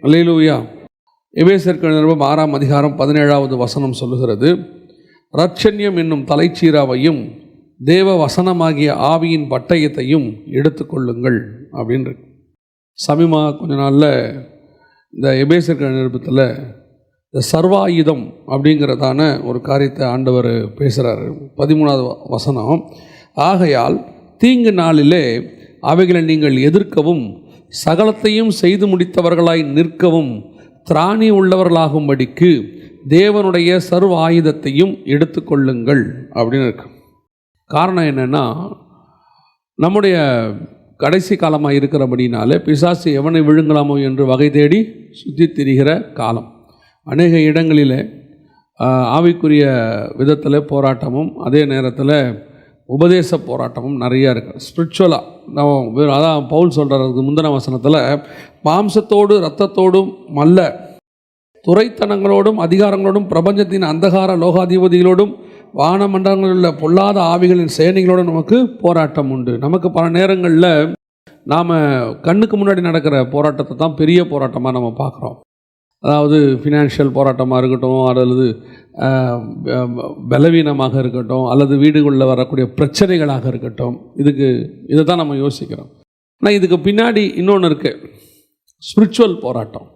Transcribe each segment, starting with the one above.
அல்லேலூயா. எபேசியருக்கு நிருபம் 6ஆம் அதிகாரம் 17வது வசனம் சொல்லுகிறது, இரட்சண்யம் என்னும் தலைச்சீராவையும் தேவ வசனமாகிய ஆவியின் பட்டயத்தையும் எடுத்துக்கொள்ளுங்கள் அப்படின்னு. சமீபமாக கொஞ்ச நாளில் இந்த எபேசியருக்கு நிருபத்தில் இந்த சர்வாயுதம் அப்படிங்கிறதான ஒரு காரியத்தை ஆண்டவர் பேசுகிறார். 13வது வசனம், ஆகையால் தீங்கு நாளிலே அவைகளை நீங்கள் எதிர்க்கவும் சகலத்தையும் செய்து முடித்தவர்களாய் நிற்கவும் திராணி உள்ளவர்களாகும்படிக்கு தேவனுடைய சர்வ ஆயுதத்தையும் எடுத்துக்கொள்ளுங்கள் அப்படின்னு இருக்கு. காரணம் என்னென்னா, நம்முடைய கடைசி காலமாக இருக்கிறபடினாலே பிசாசு எவனை விழுங்கலாமோ என்று வகை தேடி சுற்றி திரிகிற காலம். அநேக இடங்களில் ஆவிக்குரிய விதத்தில் போராட்டமும் அதே நேரத்தில் உபதேச போராட்டமும் நிறையா இருக்குது. ஸ்பிரிச்சுவலாக நம்ம அதான் பவுல் சொல்கிறதுக்கு முந்தின வசனத்தில், மாம்சத்தோடு இரத்தத்தோடும் அல்ல, துரைத்தனங்களோடும் அதிகாரங்களோடும் பிரபஞ்சத்தின் அந்தகார லோகாதிபதிகளோடும் வானமண்டலங்களில் உள்ள பொல்லாத ஆவிகளின் சேனைகளோடும் நமக்கு போராட்டம் உண்டு. நமக்கு பல நேரங்களில் நாம் கண்ணுக்கு முன்னாடி நடக்கிற போராட்டத்தை தான் பெரிய போராட்டமாக நம்ம பார்க்குறோம். அதாவது ஃபினான்ஷியல் போராட்டமாக இருக்கட்டும், அல்லது பலவீனமாக இருக்கட்டும், அல்லது வீடுகளில் வரக்கூடிய பிரச்சனைகளாக இருக்கட்டும், இதை தான் நம்ம யோசிக்கிறோம். ஆனால் இதுக்கு பின்னாடி இன்னொன்று இருக்குது, ஸ்பிரிச்சுவல் போராட்டம்.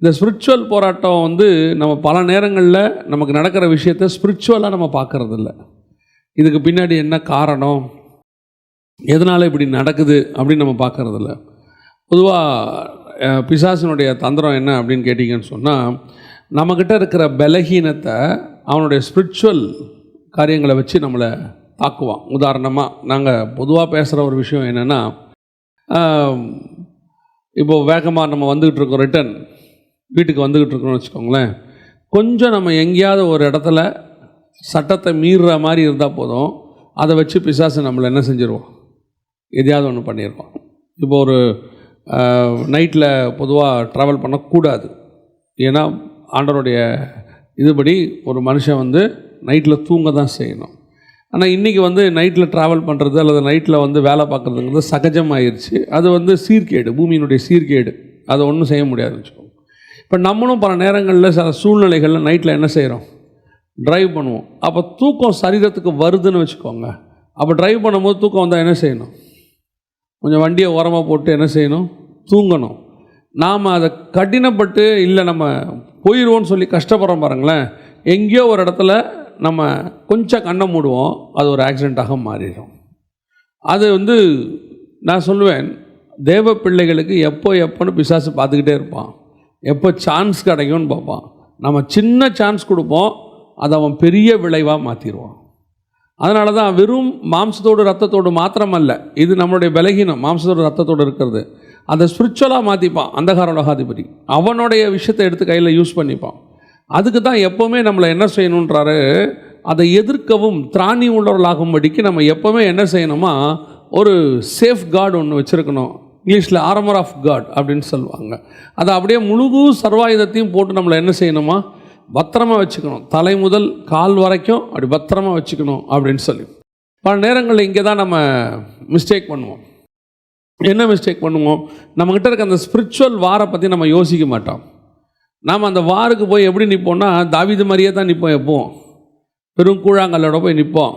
இந்த ஸ்பிரிச்சுவல் போராட்டம் நம்ம பல நேரங்களில் நமக்கு நடக்கிற விஷயத்தை ஸ்பிரிச்சுவலாக நம்ம பார்க்குறதில்ல. இதுக்கு பின்னாடி என்ன காரணம், எதனால் இப்படி நடக்குது அப்படின்னு நம்ம பார்க்குறதில்ல. பொதுவாக பிசாசினுடைய தந்திரம் என்ன அப்படின்னு கேட்டிங்கன்னு சொன்னால், நம்மக்கிட்ட இருக்கிற பலகீனத்தை அவனுடைய ஸ்பிரிச்சுவல் காரியங்களை வச்சு நம்மளை தாக்குவான். உதாரணமாக நாங்கள் பொதுவாக பேசுகிற ஒரு விஷயம் என்னென்னா, இப்போது வேகமாக நம்ம வந்துக்கிட்டு இருக்கோம், ரிட்டன் வீட்டுக்கு வந்துக்கிட்டு இருக்கோம்னு வச்சுக்கோங்களேன். கொஞ்சம் நம்ம எங்கேயாவது ஒரு இடத்துல சட்டத்தை மீறுற மாதிரி இருந்தால் போதும், அதை வச்சு பிசாசு நம்மளை என்ன செஞ்சிருவோம், எதையாவது ஒன்று பண்ணிடுவோம். இப்போ ஒரு நைட்டில் பொதுவாக ட்ராவல் பண்ணக்கூடாது. ஏன்னா ஆண்டவருடைய இதுபடி ஒரு மனுஷன் நைட்டில் தூங்க தான் செய்யணும். ஆனால் இன்றைக்கி நைட்டில் ட்ராவல் பண்ணுறது அல்லது நைட்டில் வேலை பார்க்குறதுங்கிறது சகஜமாகிருச்சு. அது சீர்கேடு, பூமியினுடைய சீர்கேடு. அதை ஒன்றும் செய்ய முடியாதுன்னு வச்சுக்கோங்க. இப்போ நம்மளும் பல நேரங்களில் சில சூழ்நிலைகளில் நைட்டில் என்ன செய்கிறோம், ட்ரைவ் பண்ணுவோம். அப்போ தூக்கம் சரீரத்துக்கு வருதுன்னு வச்சுக்கோங்க. அப்போ ட்ரைவ் பண்ணும்போது தூக்கம் வந்தால் என்ன செய்யணும், கொஞ்சம் வண்டியை ஓரமாக போட்டு என்ன செய்யணும், தூங்கணும். நாம் அதை கடினப்பட்டு இல்லை நம்ம போயிடுவோன்னு சொல்லி கஷ்டப்படுறோம் பாருங்களேன். எங்கேயோ ஒரு இடத்துல நம்ம கொஞ்சம் கண்ணை மூடுவோம், அது ஒரு ஆக்சிடெண்ட்டாக மாறிடும். அது நான் சொல்லுவேன், தேவ பிள்ளைகளுக்கு எப்போன்னு பிசாசு பார்த்துக்கிட்டே இருப்பான், எப்போ சான்ஸ் கிடைக்கும்னு பார்ப்பான். நம்ம சின்ன சான்ஸ் கொடுப்போம், அதை அவன் பெரிய விளைவாக மாற்றிடுவான். அதனால தான் வெறும் மாம்சத்தோடு ரத்தத்தோடு மாத்திரமல்ல, இது நம்மளுடைய பலகீனம், மாம்சத்தோடு ரத்தத்தோடு இருக்கிறது. அதை ஸ்பிரிச்சுவலாக மாற்றிப்பான் அந்தகார லோகாதிபதி. அவனுடைய விஷயத்தை எடுத்து கையில் யூஸ் பண்ணிப்பான். அதுக்கு தான் எப்போவுமே நம்மளை என்ன செய்யணுன்றாரு, அதை எதிர்க்கவும் திராணி உள்ளவர்களாகும்படிக்கு நம்ம எப்போவுமே என்ன செய்யணுமா, ஒரு சேஃப் கார்டு ஒன்று வச்சுருக்கணும். இங்கிலீஷில் ஆர்மர் ஆஃப் காட் அப்படின்னு சொல்லுவாங்க. அதை அப்படியே முழு சர்வாயுதத்தையும் போட்டு நம்மளை என்ன செய்யணுமா, பத்திரமாக வச்சுக்கணும். தலை முதல் கால் வரைக்கும் அப்படி பத்திரமாக வச்சுக்கணும் அப்படின்னு சொல்லி. பல நேரங்களில் இங்கே தான் நம்ம மிஸ்டேக் பண்ணுவோம். என்ன மிஸ்டேக் பண்ணுவோம், நம்மக்கிட்ட இருக்க அந்த ஸ்பிரிச்சுவல் வாரை பற்றி நம்ம யோசிக்க மாட்டோம். நாம் அந்த வாருக்கு போய் எப்படி நிற்போம்னா, தாவீது மாதிரியே தான் நிற்போம். எப்போவும் பெரும் கூழாங்கல்லோட போய் நிற்போம்.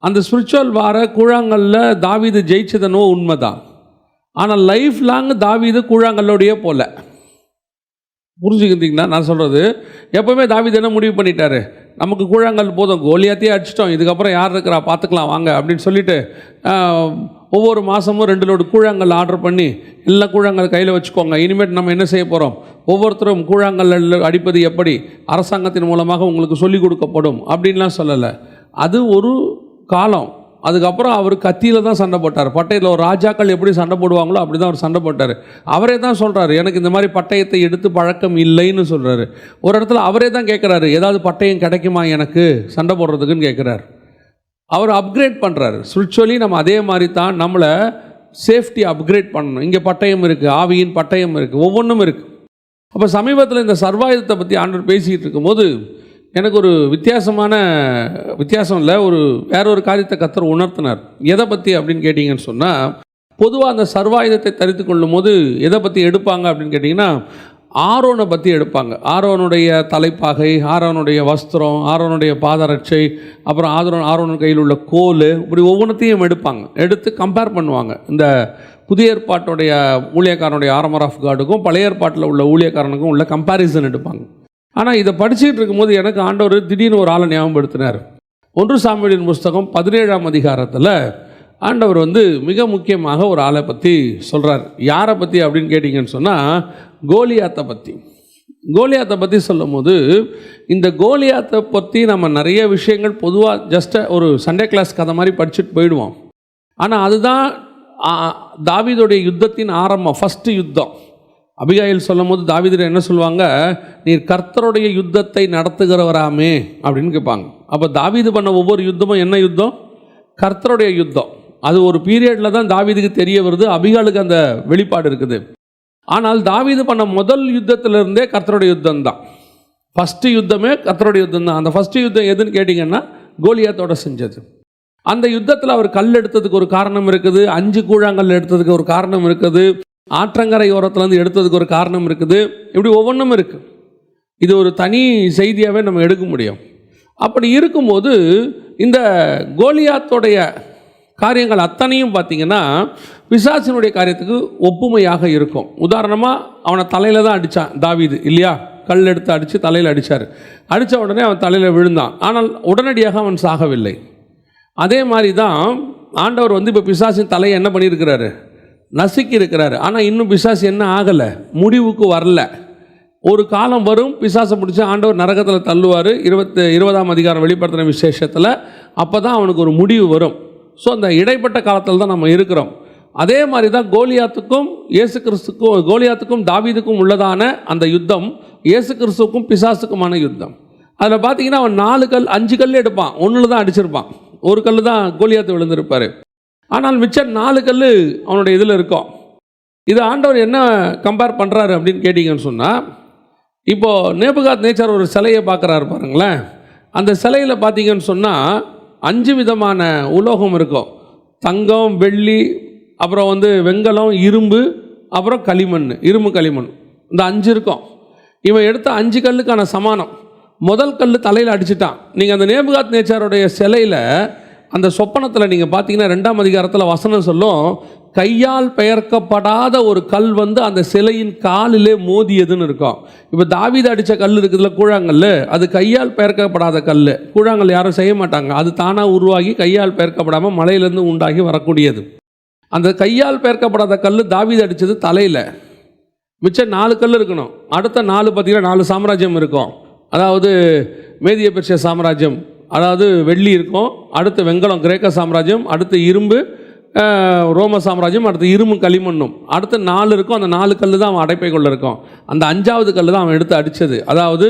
அந்த ஸ்பிரிச்சுவல் வார கூழாங்கல்ல தாவீது ஜெயிச்சதனோ உண்மை தான். ஆனால் லைஃப் லாங் தாவீது கூழாங்கல்லோடையே போகல. புரிஞ்சுக்கிட்டீங்கன்னா நான் சொல்கிறது, எப்போவுமே தாவீது என்ன முடிவு பண்ணிட்டாரு, நமக்கு கூழாங்கல் போதும், கோலியாத்தையே அடிச்சிட்டோம், இதுக்கப்புறம் யார் இருக்கிறா பார்த்துக்கலாம் வாங்க அப்படின்னு சொல்லிட்டு ஒவ்வொரு மாதமும் 2 லோடு கூழாங்கல் ஆர்டர் பண்ணி எல்லா கூழாங்கல் கையில் வச்சுக்கோங்க, இனிமேட் நம்ம என்ன செய்ய போகிறோம், ஒவ்வொருத்தரும் கூழாங்கல் அடிப்பது எப்படி அரசாங்கத்தின் மூலமாக உங்களுக்கு சொல்லிக் கொடுக்கப்படும் அப்படின்லாம் சொல்லலை. அது ஒரு காலம். அதுக்கப்புறம் அவர் கத்தியில் தான் சண்டை போட்டார். பட்டயத்தில் ஒரு ராஜாக்கள் எப்படி சண்டை போடுவாங்களோ அப்படி தான் அவர் சண்டை போட்டார். அவரே தான் சொல்கிறாரு, எனக்கு இந்த மாதிரி பட்டயத்தை எடுத்து பழக்கம் இல்லைன்னு சொல்கிறாரு. ஒரு இடத்துல அவரே தான் கேட்குறாரு, ஏதாவது பட்டயம் கிடைக்குமா எனக்கு சண்டை போடுறதுக்குன்னு கேட்குறாரு. அவர் அப்கிரேட் பண்ணுறாரு. ஸ்பிரிச்சுவலி நம்ம அதே மாதிரி தான் நம்மளை சேஃப்டி அப்கிரேட் பண்ணணும். இங்கே பட்டயம் இருக்குது, ஆவியின் பட்டயம் இருக்குது, ஒவ்வொன்றும் இருக்குது. அப்போ சமீபத்தில் இந்த சர்வாயுதத்தை பற்றி ஆண்டவர் பேசிக்கிட்டு இருக்கும்போது எனக்கு ஒரு வித்தியாசம் இல்லை, வேற ஒரு காரியத்தை கர்த்தர் உணர்த்தினார். எதை பற்றி அப்படின்னு கேட்டிங்கன்னு சொன்னால், பொதுவாக அந்த சர்வாயுதத்தை தரித்து கொள்ளும் போது எதை பற்றி எடுப்பாங்க அப்படின்னு கேட்டிங்கன்னா, ஆரோனை பற்றி எடுப்பாங்க. ஆரோனுடைய தலைப்பாகை, ஆரோனுடைய வஸ்திரம், ஆரோனுடைய பாதரட்சை, அப்புறம் ஆரோன் கையில் உள்ள கோல், இப்படி ஒவ்வொன்றத்தையும் எடுப்பாங்க. எடுத்து கம்பேர் பண்ணுவாங்க. இந்த புதிய ஏற்பாட்டுடைய ஊழியக்காரனுடைய ஆர்மர் ஆஃப் காடுக்கும் பழைய ஏற்பாட்டில் உள்ள ஊழியக்காரனுக்கும் உள்ள கம்பேரிசன் எடுப்பாங்க. ஆனால் இதை படிச்சுக்கிட்டு இருக்கும்போது எனக்கு ஆண்டவர் திடீர்னு ஒரு ஆளை ஞாபகப்படுத்தினார். 1 சாமுவேலின் புஸ்தகம் 17ஆம் அதிகாரத்தில் ஆண்டவர் மிக முக்கியமாக ஒரு ஆளை பற்றி சொல்கிறார். யாரை பற்றி அப்படின்னு கேட்டிங்கன்னு சொன்னால் கோலியாத்தை பற்றி. கோலியாத்தை பற்றி சொல்லும் போது, இந்த கோலியாத்தை பற்றி நம்ம நிறைய விஷயங்கள் பொதுவாக ஜஸ்ட் ஒரு சண்டே கிளாஸ் கதை மாதிரி படிச்சுட்டு போயிடுவோம். ஆனால் அதுதான் தாவீதுடைய யுத்தத்தின் ஆரம்பம், ஃபஸ்ட்டு யுத்தம். அபிகாயில் சொல்லும் போது தாவீது என்ன சொல்லுவாங்க, நீர் கர்த்தருடைய யுத்தத்தை நடத்துகிறவராமே அப்படின்னு கேட்பாங்க. அப்போ தாவீது பண்ண ஒவ்வொரு யுத்தமும் என்ன யுத்தம்? கர்த்தருடைய யுத்தம். அது ஒரு பீரியடில் தான் தாவீதுக்கு தெரிய வருது, அபிகாலுக்கு அந்த வெளிப்பாடு இருக்குது. ஆனால் தாவீது பண்ண முதல் யுத்தத்திலிருந்தே கர்த்தருடைய யுத்தம் தான். ஃபஸ்ட்டு யுத்தமே கர்த்தருடைய யுத்தம் தான். அந்த ஃபஸ்ட்டு யுத்தம் எதுன்னு கேட்டிங்கன்னா கோலியாத்தோட செஞ்சது. அந்த யுத்தத்தில் அவர் கல் எடுத்ததுக்கு ஒரு காரணம் இருக்குது, 5 கூழாங்கல் எடுத்ததுக்கு ஒரு காரணம் இருக்குது, ஆற்றங்கரை ஓரத்துலேருந்து எடுத்ததுக்கு ஒரு காரணம் இருக்குது. இப்படி ஒவ்வொன்றும் இருக்குது. இது ஒரு தனி செய்தியாகவே நம்ம எடுக்க முடியும். அப்படி இருக்கும்போது இந்த கோலியாத்தோடைய காரியங்கள் அத்தனையும் பார்த்திங்கன்னா பிசாசினுடைய காரியத்துக்கு ஒப்புமையாக இருக்கும். உதாரணமாக அவனை தலையில் தான் அடித்தான் தாவீது இல்லையா? கல் எடுத்து அடித்து தலையில் அடித்தார். அடித்த உடனே அவன் தலையில் விழுந்தான். ஆனால் உடனடியாக அவன் சாகவில்லை. அதே மாதிரி தான் ஆண்டவர் இப்போ பிசாசின் தலையை என்ன பண்ணியிருக்கிறாரு? நசுக்கி இருக்கிறாரு. ஆனால் இன்னும் பிசாசு என்ன ஆகலை, முடிவுக்கு வரல. ஒரு காலம் வரும், பிசாசை பிடிச்சி ஆண்டவர் நரகத்தில் தள்ளுவார். 20ஆம் அதிகாரம் வெளிப்படுத்தின விசேஷத்தில் அப்போ தான் அவனுக்கு ஒரு முடிவு வரும். ஸோ அந்த இடைப்பட்ட காலத்தில் தான் நம்ம இருக்கிறோம். அதே மாதிரி தான் கோலியாத்துக்கும் தாவீதுக்கும் உள்ளதான அந்த யுத்தம் இயேசு கிறிஸ்துவுக்கும் பிசாசுக்குமான யுத்தம். அதில் பார்த்தீங்கன்னா அவன் 5 கல் எடுப்பான், ஒன்றில் தான் அடிச்சிருப்பான். ஒரு கல் தான் கோலியாத்து விழுந்திருப்பார். ஆனால் மிச்சம் 4 கல் அவனுடைய இதில் இருக்கும். இது ஆண்டவர் என்ன கம்பேர் பண்ணுறாரு அப்படின்னு கேட்டிங்கன்னு சொன்னால், இப்போது நேபுகாத் நேச்சார் ஒரு சிலையை பார்க்குறாரு பாருங்களேன். அந்த சிலையில் பார்த்தீங்கன்னு சொன்னால் 5 விதமான உலோகம் இருக்கும். தங்கம், வெள்ளி, அப்புறம் வெண்கலம், இரும்பு, அப்புறம் களிமண், இரும்பு களிமண், இந்த 5 இருக்கும். இவன் எடுத்த 5 கல்லுக்கான சமானம். முதல் கல் தலையில் அடிச்சிட்டான். நீங்கள் அந்த நேபுகாத் நேச்சாருடைய சிலையில் அந்த சொப்பனத்தில் நீங்கள் பார்த்தீங்கன்னா 2ஆம் அதிகாரத்தில் வசனம் சொல்லும், கையால் பெயர்க்கப்படாத ஒரு கல் அந்த சிலையின் காலிலே மோதியதுன்னு இருக்கும். இப்போ தாவீது அடித்த கல் இருக்குதுல கூழாங்கல், அது கையால் பெயர்க்கப்படாத கல். கூழாங்கல் யாரும் செய்ய மாட்டாங்க, அது தானாக உருவாகி கையால் பெயர்க்கப்படாமல் மலையிலேருந்து உண்டாகி வரக்கூடியது. அந்த கையால் பெயர்க்கப்படாத கல் தாவீது அடித்தது தலையில். மிச்சம் 4 கல் இருக்கணும். அடுத்த 4 பார்த்தீங்கன்னா 4 சாம்ராஜ்யம் இருக்கும். அதாவது மேதிய பெர்ஷிய சாம்ராஜ்யம், அதாவது வெள்ளி இருக்கும். அடுத்து வெண்கலம் கிரேக்க சாம்ராஜ்யம், அடுத்து இரும்பு ரோம சாம்ராஜ்யம், அடுத்து இரும்பு களிமண்ணும், அடுத்து 4 இருக்கும். அந்த 4 கல் தான் அவன் அடைப்பைக்குள்ளே இருக்கும். அந்த 5ஆவது கல் தான் அவன் எடுத்து அடித்தது. அதாவது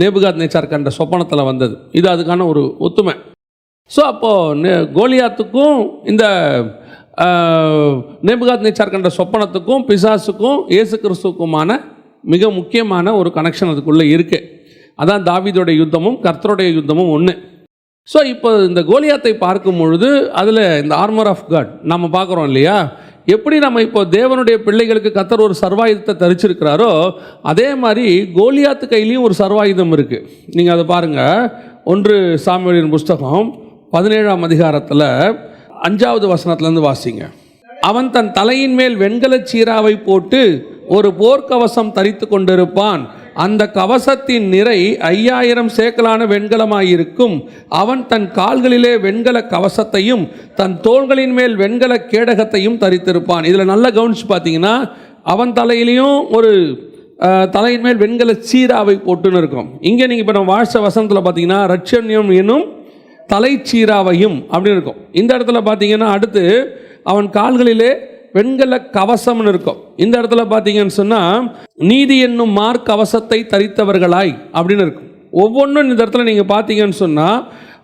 நேபுகாத் நேச்சார் கண்ட சொப்பனத்தில் வந்தது. இது அதுக்கான ஒரு ஒத்துமை. ஸோ அப்போது கோலியாத்துக்கும் இந்த நேபுகாத் நேச்சார் கண்ட சொப்பனத்துக்கும் பிசாசுக்கும் இயேசு கிறிஸ்துவுக்குமான மிக முக்கியமான ஒரு கனெக்ஷன் அதுக்குள்ளே இருக்குது. அதான் தாவீதோடைய யுத்தமும் கர்த்தருடைய யுத்தமும் ஒன்று. ஸோ இப்போ இந்த கோலியாத்தை பார்க்கும் பொழுது அதில் இந்த ஆர்மர் ஆஃப் காட் நம்ம பார்க்குறோம் இல்லையா? எப்படி நம்ம இப்போ தேவனுடைய பிள்ளைகளுக்கு கர்த்தர் ஒரு சர்வாயுதத்தை தரிச்சிருக்கிறாரோ, அதே மாதிரி கோலியாத்து கையிலையும் ஒரு சர்வாயுதம் இருக்குது. நீங்கள் அதை பாருங்கள். 1 சாமுவேலின் புஸ்தகம் 17ஆம் அதிகாரத்தில் 5வது வசனத்துலேருந்து வாசிங்க. அவன் தன் தலையின் மேல் வெண்கலச் சீராவை போட்டு ஒரு போர்க்கவசம் தரித்து கொண்டிருப்பான். அந்த கவசத்தின் நிறை 5000 சேக்கலான வெண்கலமாயிருக்கும். அவன் தன் கால்களிலே வெண்கல கவசத்தையும் தன் தோள்களின் மேல் வெண்கல கேடகத்தையும் தரித்திருப்பான். இதில் நல்லா கவனிச்சு பார்த்தீங்கன்னா அவன் தலையிலையும் ஒரு தலையின் மேல் வெண்கல சீராவை போட்டுன்னு இருக்கும். இங்கே நீங்கள் இப்போ நம்ம வாட்ச வசனத்தில் பார்த்தீங்கன்னா ரட்சண்யம் என்னும் தலைச்சீராவையும் அப்படின்னு இருக்கும். இந்த இடத்துல பார்த்தீங்கன்னா அடுத்து அவன் கால்களிலே வெண்கல கவசம்னு இருக்கும். இந்த இடத்துல பார்த்தீங்கன்னு சொன்னால் நீதி என்னும் மார்க்கவசத்தை தரித்தவர்களாய் அப்படின்னு இருக்கும். ஒவ்வொன்றும் இந்த இடத்துல நீங்கள் பார்த்தீங்கன்னு சொன்னால்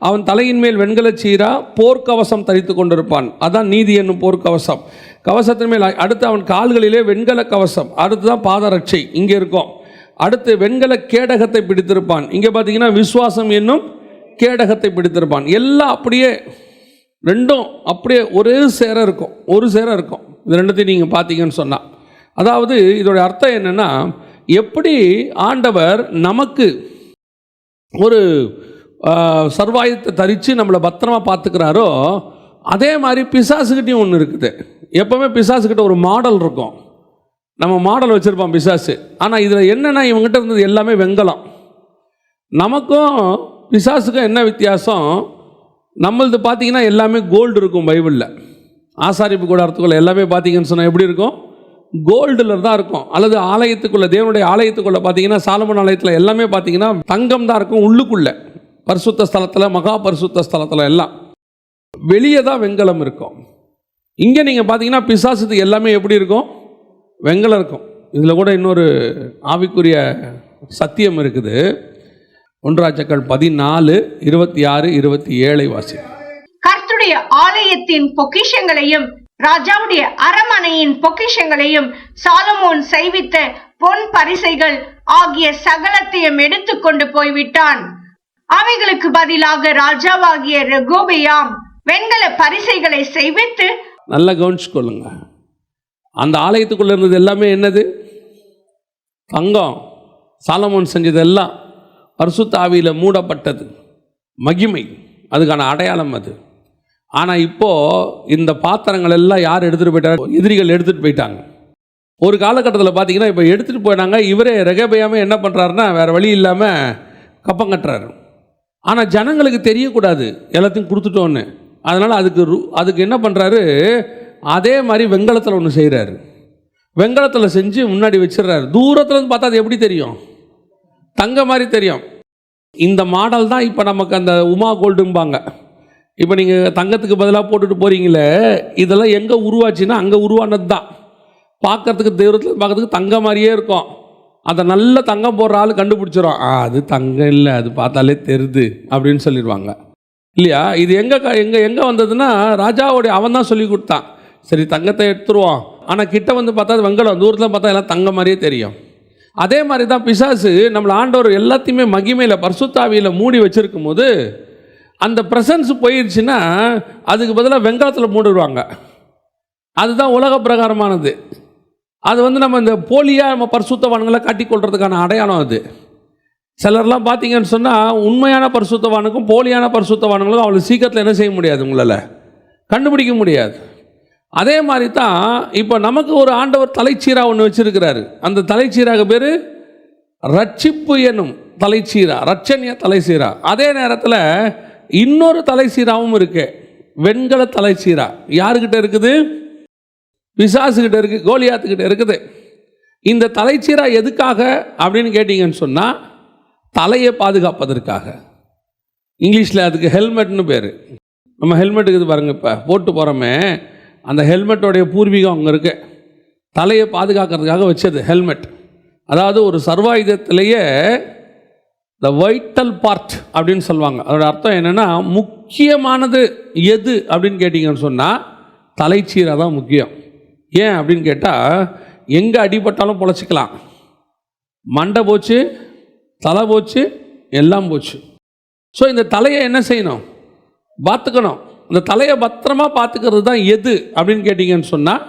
அவன் தலையின் மேல் வெண்கல சீரா போர்க்கவசம் தரித்து கொண்டிருப்பான். அதான் நீதி என்னும் போர்க்கவசம். கவசத்தின் மேல் அடுத்து அவன் கால்களிலே வெண்கல கவசம், அடுத்து தான் பாதரட்சை இங்கே இருக்கும். அடுத்து வெண்கல கேடகத்தை பிடித்திருப்பான். இங்கே பார்த்தீங்கன்னா விசுவாசம் என்னும் கேடகத்தை பிடித்திருப்பான். எல்லாம் அப்படியே ரெண்டும் அப்படியே ஒரே சேர இருக்கும். இது ரெண்டுத்தையும் நீங்கள் பார்த்தீங்கன்னு சொன்னால், அதாவது இதோடைய அர்த்தம் என்னென்னா, எப்படி ஆண்டவர் நமக்கு ஒரு சர்வாயுதத்தை தரித்து நம்மளை பத்திரமா பார்த்துக்கிறாரோ, அதே மாதிரி பிசாசுக்கிட்டையும் ஒன்று இருக்குது. எப்போவுமே பிசாசுக்கிட்ட ஒரு மாடல் இருக்கும். நம்ம மாடல் வச்சுருப்போம் பிசாசு. ஆனால் இதில் என்னென்னா, இவங்ககிட்ட இருந்தது எல்லாமே வெண்கலம். நமக்கும் பிசாசுக்கும் என்ன வித்தியாசம்? நம்மளது பார்த்திங்கன்னா எல்லாமே கோல்டு இருக்கும். பைபிளில் ஆசாரிப்பு கூடாரத்துக்குள்ளே எல்லாமே பார்த்திங்கன்னு சொன்னால் எப்படி இருக்கும்? கோல்டில் தான் இருக்கும். அல்லது ஆலயத்துக்குள்ளே, தேவனுடைய ஆலயத்துக்குள்ளே பார்த்திங்கன்னா, சாலமோன் ஆலயத்தில் எல்லாமே பார்த்திங்கன்னா தங்கம் தான் இருக்கும். உள்ளுக்குள்ளே பரிசுத்த ஸ்தலத்தில், மகா பரிசுத்த ஸ்தலத்தில் எல்லாம் வெளியே தான் வெண்கலம் இருக்கும். இங்கே நீங்கள் பார்த்தீங்கன்னா பிசாசுக்கு எல்லாமே எப்படி இருக்கும்? வெண்கலம் இருக்கும். இதில் கூட இன்னொரு ஆவிக்குரிய சத்தியம் இருக்குது. 1 ராஜாக்கள் 14:26-27 வாசி. கர்த்தருடைய ஆலயத்தின் பொக்கிஷங்களையும் ராஜாவுடைய அரமனையின் பொக்கிஷங்களையும் சாலமோன் செய்வித்த பொன் பரிசைகள் ஆகிய சகலத்தையும் எடுத்துக்கொண்டு போய்விட்டான். அவைகளுக்கு பதிலாக ராஜாவாகிய ரெகோபெயாம் வெண்கல பரிசைகளை செய்வித்து, நல்லா கவனிச்சுக்கொள்ளுங்க, அந்த ஆலயத்துக்குள்ள இருந்தது எல்லாமே என்னது? தங்கம். சாலமோன் செஞ்சது எல்லாம் பரிசுத்த ஆவியில் மூடப்பட்டது, மகிமை, அதுக்கான அடையாளம் அது. ஆனால் இப்போது இந்த பாத்திரங்கள் எல்லாம் யார் எடுத்துகிட்டு போயிட்டாங்க? எதிரிகள் எடுத்துகிட்டு போயிட்டாங்க. ஒரு காலகட்டத்தில் பார்த்தீங்கன்னா இப்போ எடுத்துகிட்டு போயிட்டாங்க. இவரே ரெகோபெயாமே என்ன பண்ணுறாருன்னா, வேறு வழி இல்லாமல் கப்பம் கட்டுறாரு. ஆனால் ஜனங்களுக்கு தெரியக்கூடாது எல்லாத்தையும் கொடுத்துட்டோன்னு. அதனால் அதுக்கு என்ன பண்ணுறாரு? அதே மாதிரி வெண்கலத்தில் ஒன்று செய்கிறாரு. வெண்கலத்தில் செஞ்சு முன்னாடி வச்சிடுறாரு. தூரத்தில் இருந்து பார்த்தா அது எப்படி தெரியும்? தங்க மாதிரி தெரியும். இந்த மாடல் தான் இப்போ நமக்கு அந்த உமா கோல்டும்பாங்க. இப்போ நீங்கள் தங்கத்துக்கு பதிலாக போட்டுட்டு போகிறீங்களே, இதெல்லாம் எங்கே உருவாச்சுன்னா அங்கே உருவானது தான். பார்க்கறதுக்கு தூரத்தில் பார்க்கறதுக்கு தங்க மாதிரியே இருக்கும். அதை நல்ல தங்கம் போடுற ஆள் கண்டுபிடிச்சிடும். அது தங்கம் இல்லை, அது பார்த்தாலே தெரியுது அப்படின்னு சொல்லிடுவாங்க இல்லையா? இது எங்கே வந்ததுன்னா, ராஜாவோடைய அவன் தான் சொல்லி கொடுத்தான். சரி, தங்கத்தை எடுத்துருவோம், ஆனால் கிட்ட வந்து பார்த்தா வெங்கலம், தூரத்தில் பார்த்தா எல்லாம் தங்க மாதிரியே தெரியும். அதே மாதிரி தான் பிசாசு நம்மளை ஆண்டவர் எல்லாத்தையுமே மகிமையில் பரிசுத்தாவியில் மூடி வச்சுருக்கும் போது, அந்த ப்ரெசன்ஸ் போயிடுச்சுன்னா அதுக்கு பதிலாக வெங்காயத்தில் மூடிடுவாங்க. அதுதான் உலக பிரகாரமானது. அது வந்து நம்ம இந்த போலியாக நம்ம பரிசுத்தவான்களை காட்டிக்கொள்றதுக்கான அடையாளம் அது. சிலர்லாம் பார்த்தீங்கன்னு சொன்னால், உண்மையான பரிசுத்தவானுக்கும் போலியான பரிசுத்தவானுங்களுக்கும் அவ்வளோ சீக்கிரத்தில் என்ன செய்ய முடியாது, உங்களால் கண்டுபிடிக்க முடியாது. அதே மாதிரி தான் இப்போ நமக்கு ஒரு ஆண்டவர் தலைச்சீரா ஒன்று வச்சுருக்கிறாரு. அந்த தலைச்சீராக பேர் ரட்சிப்பு எனும் தலைச்சீரா, ரட்சணிய தலைச்சீரா. அதே நேரத்தில் இன்னொரு தலைச்சீராவும் இருக்கு, வெண்கல தலைச்சீரா. யாருக்கிட்ட இருக்குது? பிசாசுக்கிட்ட இருக்குது, கோலியாத்துக்கிட்ட இருக்குது. இந்த தலைச்சீரா எதுக்காக அப்படின்னு கேட்டிங்கன்னு சொன்னால், தலையை பாதுகாப்பதற்காக. இங்கிலீஷில் அதுக்கு ஹெல்மெட்னு பேர். நம்ம ஹெல்மெட்டுக்கு இது பாருங்கள், இப்போ போட்டு போகிறோமே, அந்த ஹெல்மெட்டோடைய பூர்வீகம் அங்கே இருக்கு. தலையை பாதுகாக்கிறதுக்காக வச்சது ஹெல்மெட். அதாவது ஒரு சர்வாயுதத்திலேயே த வைட்டல் பார்ட் அப்படின்னு சொல்லுவாங்க. அதோட அர்த்தம் என்னென்னா, முக்கியமானது எது அப்படின்னு கேட்டிங்கன்னு சொன்னால் தலைச்சீரா தான் முக்கியம். ஏன் அப்படின்னு கேட்டால், எங்கே அடிபட்டாலும் பொழைச்சிக்கலாம். மண்டை போச்சு, தலை போச்சு, எல்லாம் போச்சு. ஸோ இந்த தலையை என்ன செய்யணும்? பார்த்துக்கணும். இந்த தலையை பத்திரமா பார்த்துக்கிறது தான் எது அப்படின்னு கேட்டிங்கன்னு சொன்னால்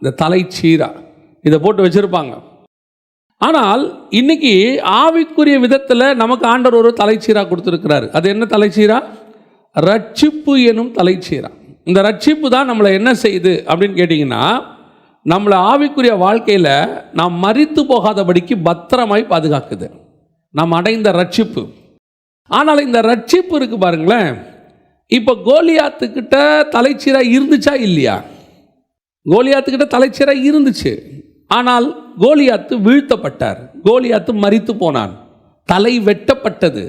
இந்த தலைச்சீரா. இதை போட்டு வச்சுருப்பாங்க. ஆனால் இன்னைக்கு ஆவிக்குரிய விதத்தில் நமக்கு ஆண்டவர் ஒரு தலைச்சீரா கொடுத்துருக்கிறாரு. அது என்ன தலைச்சீரா? ரட்சிப்பு எனும் தலைச்சீரா. இந்த ரட்சிப்பு தான் நம்மளை என்ன செய்யுது அப்படின்னு கேட்டிங்கன்னா, நம்மளை ஆவிக்குரிய வாழ்க்கையில் நாம் மரித்து போகாதபடிக்கு பத்திரமாய் பாதுகாக்குது, நாம் அடைந்த ரட்சிப்பு. ஆனால் இந்த ரட்சிப்பு இருக்கு பாருங்களேன், இப்போ கோலியாத்துக்கிட்ட தலைச்சீரா இருந்துச்சா இல்லையா? கோலியாத்துக்கிட்ட தலைச்சீரா இருந்துச்சு. ஆனால் கோலியாத்து வீழ்த்தப்பட்டார், கோலியாத்து மரித்து போனான், தலை வெட்டப்பட்டது.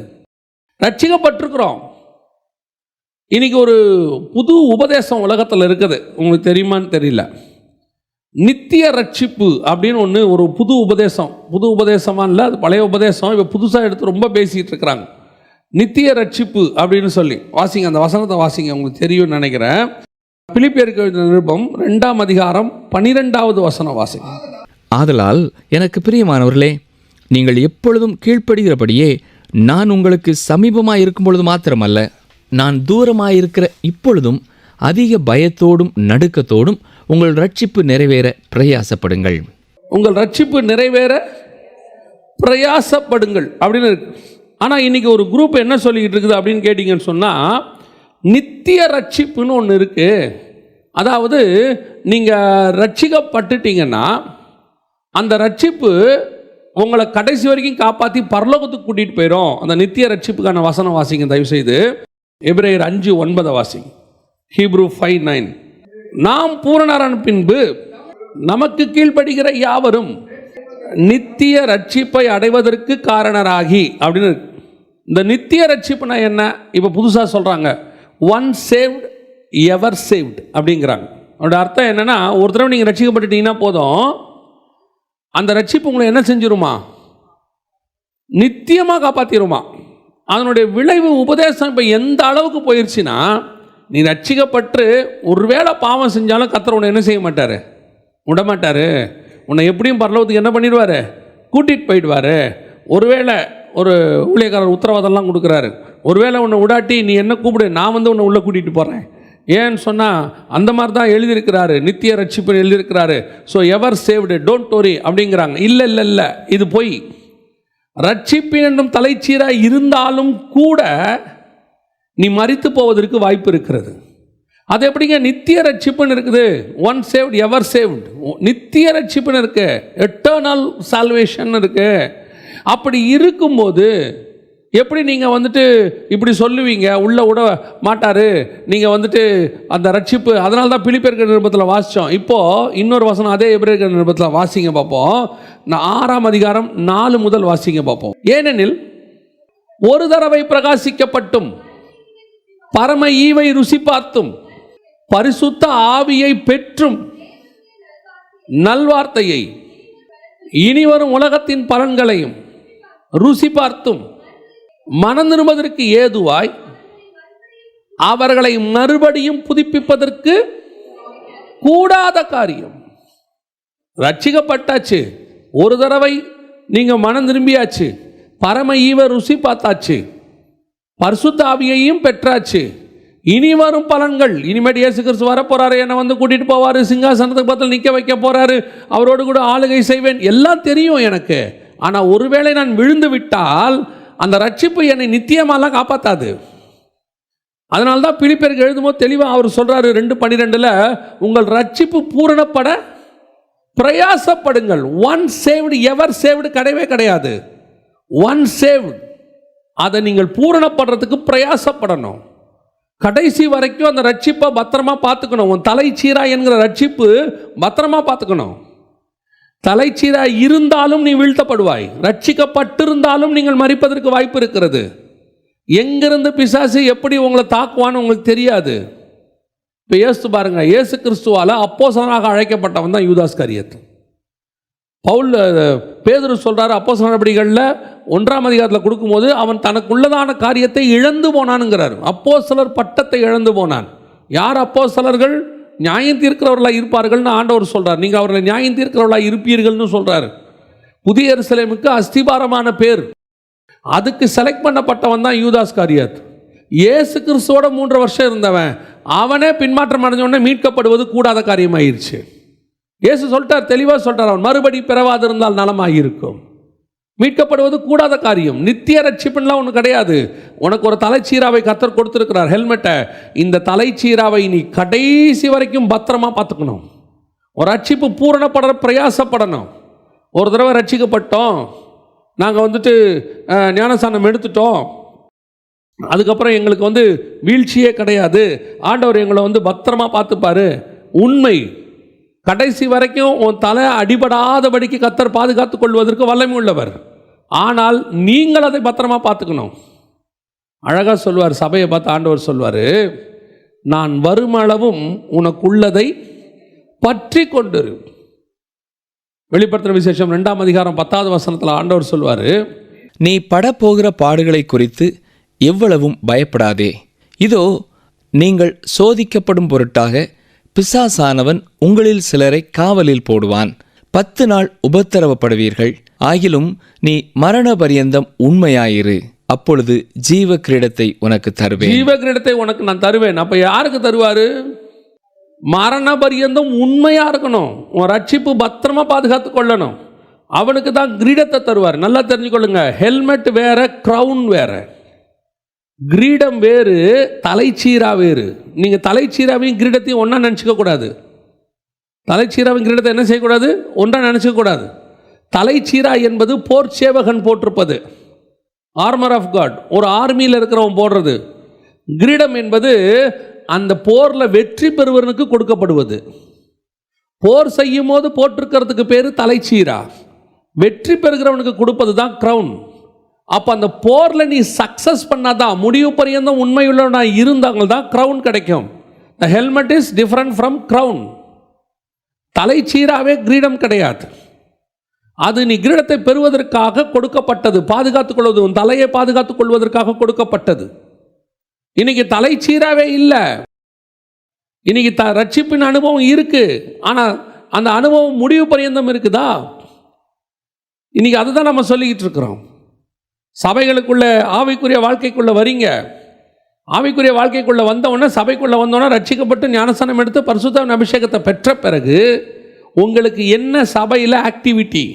ரட்சிக்கப்பட்டிருக்கிறோம். இன்னைக்கு ஒரு புது உபதேசம் உலகத்தில் இருக்குது, உங்களுக்கு தெரியுமான்னு தெரியல. நித்திய ரட்சிப்பு அப்படின்னு ஒன்று, ஒரு புது உபதேசம். புது உபதேசமாக இல்லை, அது பழைய உபதேசம். இப்போ புதுசாக எடுத்து ரொம்ப பேசிகிட்டு இருக்கிறாங்க. நித்திய ரட்சிப்பு அப்படின்னு சொல்லி வாசிங்க, அந்த வசனத்தை வாசிங்க, உங்களுக்கு தெரியும்னு நினைக்கிறேன். பிலிப்பியருக்கு எழுதின நிருபம் 2ஆம் அதிகாரம் 12வது வசனம் வாசிங்க. ஆதலால் எனக்கு பிரியமானவர்களே, நீங்கள் எப்பொழுதும் கீழ்ப்படுகிறபடியே நான் உங்களுக்கு சமீபமாக இருக்கும் பொழுது மாத்திரமல்ல, நான் தூரமாயிருக்கிற இப்பொழுதும் அதிக பயத்தோடும் நடுக்கத்தோடும் உங்கள் ரட்சிப்பு நிறைவேற பிரயாசப்படுங்கள். உங்கள் ரட்சிப்பு நிறைவேற பிரயாசப்படுங்கள் அப்படின்னு இருக்கு. ஆனால் இன்றைக்கி ஒரு குரூப் என்ன சொல்லிக்கிட்டு இருக்குது அப்படின்னு கேட்டிங்கன்னு சொன்னால், நித்திய ரட்சிப்புன்னு ஒன்று இருக்குது. அதாவது நீங்கள் ரட்சிக்கப்பட்டுட்டீங்கன்னா அந்த ரட்சிப்பு உங்களை கடைசி வரைக்கும் காப்பாற்றி பரலோகத்துக்கு கூட்டிகிட்டு போயிடும். அந்த நித்திய ரட்சிப்புக்கான வசனம் வாசிங்க தயவுசெய்து. எபிரேயர் 5:9 வாசிங்க. ஹீப்ரூ 5:9. நாம் பூரணரான பின்பு நமக்கு கீழ்ப்படுகிற யாவரும் நித்திய ரட்சிப்பை அடைவதற்கு காரணராகி அப்படின்னு இருக்கு. இந்த நித்திய ரட்சிப்புனா என்ன? இப்போ புதுசாக சொல்கிறாங்க, ஒன் சேவ்ட் எவர் சேவ்ட் அப்படிங்கிறாங்க. அதோட அர்த்தம் என்னென்னா, ஒரு தடவை நீங்கள் ரட்சிக்கப்பட்டுட்டீங்கன்னா போதும், அந்த ரட்சிப்பு உங்களை என்ன செஞ்சிருமா? நித்தியமாக காப்பாற்றிடுமா. அதனுடைய விளைவு உபதேசம் இப்போ எந்த அளவுக்கு போயிடுச்சுன்னா, நீ ரட்சிக்கப்பட்டு ஒருவேளை பாவம் செஞ்சாலும் கர்த்தர் உன்னை என்ன செய்ய மாட்டார், விடமாட்டார். உன்னை எப்படியும் பரலோகத்துக்கு என்ன பண்ணிடுவார், கூட்டிகிட்டு போயிடுவார். ஒருவேளை ஒரு ஊழியக்காரர் உத்தரவாதம்லாம் கொடுக்குறாரு, ஒருவேளை உன்னை விடாட்டி நீ என்ன கூப்பிடு, நான் வந்து உன்னை உள்ளே கூட்டிகிட்டு போகிறேன். ஏன்னு சொன்னால் அந்த மாதிரி தான் எழுதியிருக்கிறாரு, நித்திய ரட்சிப்பு எழுதியிருக்கிறாரு. So ever saved don't worry அப்படிங்கிறாங்க. இல்லை இல்லை இல்லை, இது போய் ரட்சிப்பின் என்னும் தலைச்சீராக இருந்தாலும் கூட நீ மரித்து போவதற்கு வாய்ப்பு இருக்கிறது. அது எப்படிங்க நித்திய ரட்சிப்புன்னு இருக்குது? ஒன் சேவ்ட் எவர் சேவ்ட், நித்திய ரட்சிப்புன்னு இருக்கு, எட்டர்னல் சால்வேஷன் இருக்கு. அப்படி இருக்கும்போது எப்படி நீங்கள் வந்துட்டு இப்படி சொல்லுவீங்க, உள்ளே விட மாட்டார், நீங்கள் வந்துட்டு அந்த ரட்சிப்பு. அதனால தான் பிலிப்பியர் நிருபத்தில் வாசித்தோம். இப்போது இன்னொரு வசனம் அதே எபிரேயர் நிருபத்தில் வாசிங்க பார்ப்போம். நான் 6ஆம் அதிகாரம் 4 முதல் வாசிங்க பார்ப்போம். ஏனெனில் ஒரு தடவை பிரகாசிக்கப்பட்டும் பரம ஈவை ருசி பார்த்தும் பரிசுத்த ஆவியை பெற்றும் நல்வார்த்தையை இனிவரும் உலகத்தின் பலன்களையும் ருசி பார்த்தும் மனம் திரும்புவதற்கு ஏதுவாய் அவர்களை மறுபடியும் புதுப்பிப்பதற்கு கூடாத காரியம். ரட்சிக்கப்பட்டாச்சு, ஒரு தடவை நீங்கள் மனம் திரும்பியாச்சு, பரம ஈவ ருசி பார்த்தாச்சு, பரிசுத்த ஆவியையும் பெற்றாச்சு. இனி வரும் பலன்கள், இனிமேல் இயேசு கிறிஸ்து வர போறாரு, என்னை வந்து கூட்டிட்டு போவாரு, சிங்காசனத்துக்கு பக்கத்தில் நிற்க வைக்க போறாரு, அவரோடு கூட ஆளுகை செய்வேன், எல்லாம் தெரியும் எனக்கு. ஆனால் ஒருவேளை நான் விழுந்து விட்டால் அந்த ரட்சிப்பு என்னை நித்தியமாலாம் காப்பாற்றாது. அதனால தான் பிலிப்பியருக்கு எழுதும்போது தெளிவாக அவர் சொல்றாரு 2:12, உங்கள் ரட்சிப்பு பூரணப்பட பிரயாசப்படுங்கள். ஒன் சேவ்டு எவர் சேவ்டு கிடையவே கிடையாது. ஒன் சேவ்டு, அதை நீங்கள் பூரணப்படுறதுக்கு பிரயாசப்படணும். கடைசி வரைக்கும் அந்த ரட்சிப்பை பத்திரமா பார்த்துக்கணும். உன் தலைச்சீரா என்கிற ரட்சிப்பு பத்திரமா பார்த்துக்கணும். தலைச்சீரா இருந்தாலும் நீ வீழ்த்தப்படுவாய், ரட்சிக்கப்பட்டிருந்தாலும் நீங்கள் மரிப்பதற்கு வாய்ப்பு இருக்கிறது. எங்கிருந்து பிசாசு எப்படி உங்களை தாக்குவான்னு உங்களுக்கு தெரியாது. இப்போ இயேசு பாருங்க, இயேசு கிறிஸ்துவால அப்போஸ்தலனாக அழைக்கப்பட்டவன் தான் யூதாஸ் காரியத். பவுல் பேதுரு சொல்றாரு அப்போஸ்தலர் நடபடிகளில் 1ஆம் அதிகாரத்தில் கொடுக்கும்போது, அவன் தனக்குள்ளதான காரியத்தை இழந்து போனான்ங்கிறார். அப்போஸ்தலர் பட்டத்தை இழந்து போனான். யார் அப்போஸ்தலர்கள்? நியாயம் தீர்க்கிறவர்களாக இருப்பார்கள்னு ஆண்டவர் சொல்றார். நீங்கள் அவர்களை நியாயம் தீர்க்கிறவர்களாக இருப்பீர்கள்னு சொல்றாரு. புதிய எருசலேமுக்கு அஸ்திபாரமான பேர், அதுக்கு செலக்ட் பண்ணப்பட்டவன் தான் யூதாஸ் காரியத். இயேசு கிறிஸ்துவோட 3 வருஷம் இருந்தவன், அவனே பின்மாற்றம் அடைஞ்சவனே மீட்கப்படுவது கூடாத காரியமாயிருச்சு. இயேசு சொல்லிட்டார், தெளிவாக சொல்லிட்டார், அவன் மறுபடி பிறவாதிருந்தால் நலமாயிருக்கும். மீட்கப்படுவது கூடாத காரியம். நித்திய ரட்சிப்புலாம் ஒன்று கிடையாது. உனக்கு ஒரு தலைச்சீராவை கர்த்தர் கொடுத்துருக்கிறார், ஹெல்மெட்டை. இந்த தலைச்சீராவை நீ கடைசி வரைக்கும் பத்திரமா பார்த்துக்கணும். ஒரு ரட்சிப்பு பூரணப்பட பிரயாசப்படணும். ஒரு தடவை ரட்சிக்கப்பட்டோம், நாங்கள் வந்துட்டு ஞானஸ்நானம் எடுத்துட்டோம், அதுக்கப்புறம் எங்களுக்கு வீழ்ச்சியே கிடையாது, ஆண்டவர் எங்களை பத்திரமா பார்த்துப்பாரு. உண்மை. கடைசி வரைக்கும் உன் தலை அடிபடாதபடிக்கு கர்த்தர் பாதுகாத்துக் கொள்வதற்கு வல்லமை உள்ளவர். ஆனால் நீங்கள் அதை பத்திரமா பார்த்துக்கணும். அழகாக சொல்வார், சபையை பார்த்து ஆண்டவர் சொல்வார், நான் வருமளவும் உனக்குள்ளதை பற்றி கொண்டிரு. வெளிப்படுத்தின விசேஷம் 2ஆம் அதிகாரம் 10வது வசனத்தில் ஆண்டவர் சொல்வார், நீ படப்போகிற பாடுகளை குறித்து எவ்வளவும் பயப்படாதே. இதோ நீங்கள் சோதிக்கப்படும் பொருட்டாக பிசாசானவன் உங்களில் சிலரை காவலில் போடுவான். 10 நாள் உபத்திரவப்படுவீர்கள். ஆகிலும் நீ மரண பரியந்தம் உண்மையாயிரு, அப்பொழுது ஜீவ கிரீடத்தை உனக்கு தருவேன். ஜீவ கிரீடத்தை உனக்கு நான் தருவேன். அப்ப யாருக்கு தருவாரு? மரண பரியந்தம் உண்மையா இருக்கணும். உன் ரட்சிப்பு பத்திரமா பாதுகாத்து கொள்ளணும். அவனுக்கு தான் கிரீடத்தை தருவார். நல்லா தெரிஞ்சுக்கொள்ளுங்க, ஹெல்மெட் வேற, க்ரௌன் வேற. கிரீடம் வேறு, தலைச்சீரா வேறு. நீங்கள் தலைச்சீராவையும் கிரீடத்தையும் ஒன்றா நினச்சிக்க கூடாது. தலைச்சீராவின் கிரீடத்தை என்ன செய்யக்கூடாது? ஒன்றா நினச்சிக்க கூடாது. தலைச்சீரா என்பது போர் சேவகன் போட்டிருப்பது, ஆர்மர் ஆஃப் காட், ஒரு ஆர்மியில் இருக்கிறவன் போடுறது. கிரீடம் என்பது அந்த போரில் வெற்றி பெறுவனுக்கு கொடுக்கப்படுவது. போர் செய்யும் போது போட்டிருக்கிறதுக்கு பேர் தலைச்சீரா, வெற்றி பெறுகிறவனுக்கு கொடுப்பது தான் க்ரௌன். அப்போ அந்த போரில் நீ சக்ஸஸ் பண்ணாதான், முடிவு பரியந்தம் உண்மையுள்ளவனா இருந்தாங்க தான் க்ரௌன் கிடைக்கும். The helmet is different from crown. தலைச்சீராவே கிரீடம் கிடையாது. அது நீ கிரீடத்தை பெறுவதற்காக கொடுக்கப்பட்டது, பாதுகாத்துக் கொள்வது, உன் தலையை பாதுகாத்துக் கொள்வதற்காக கொடுக்கப்பட்டது. இன்னைக்கு தலைச்சீராவே இல்லை. இன்னைக்கு ரட்சிப்பின் அனுபவம் இருக்கு, ஆனால் அந்த அனுபவம் முடிவு பரியந்தம் இருக்குதா? இன்னைக்கு அதுதான் நம்ம சொல்லிக்கிட்டு இருக்கிறோம். சபைகளுக்குள்ள ஆவிக்குரிய வாழ்க்கைக்குள்ள வரீங்க, ஆவிக்குரிய வாழ்க்கைக்குள்ள வந்தவொடனே, சபைக்குள்ள வந்தோன்னா ரட்சிக்கப்பட்டு ஞானஸ்நானம் எடுத்து பரிசுத்த அபிஷேகத்தை பெற்ற பிறகு உங்களுக்கு என்ன சபையில் ஆக்டிவிட்டி?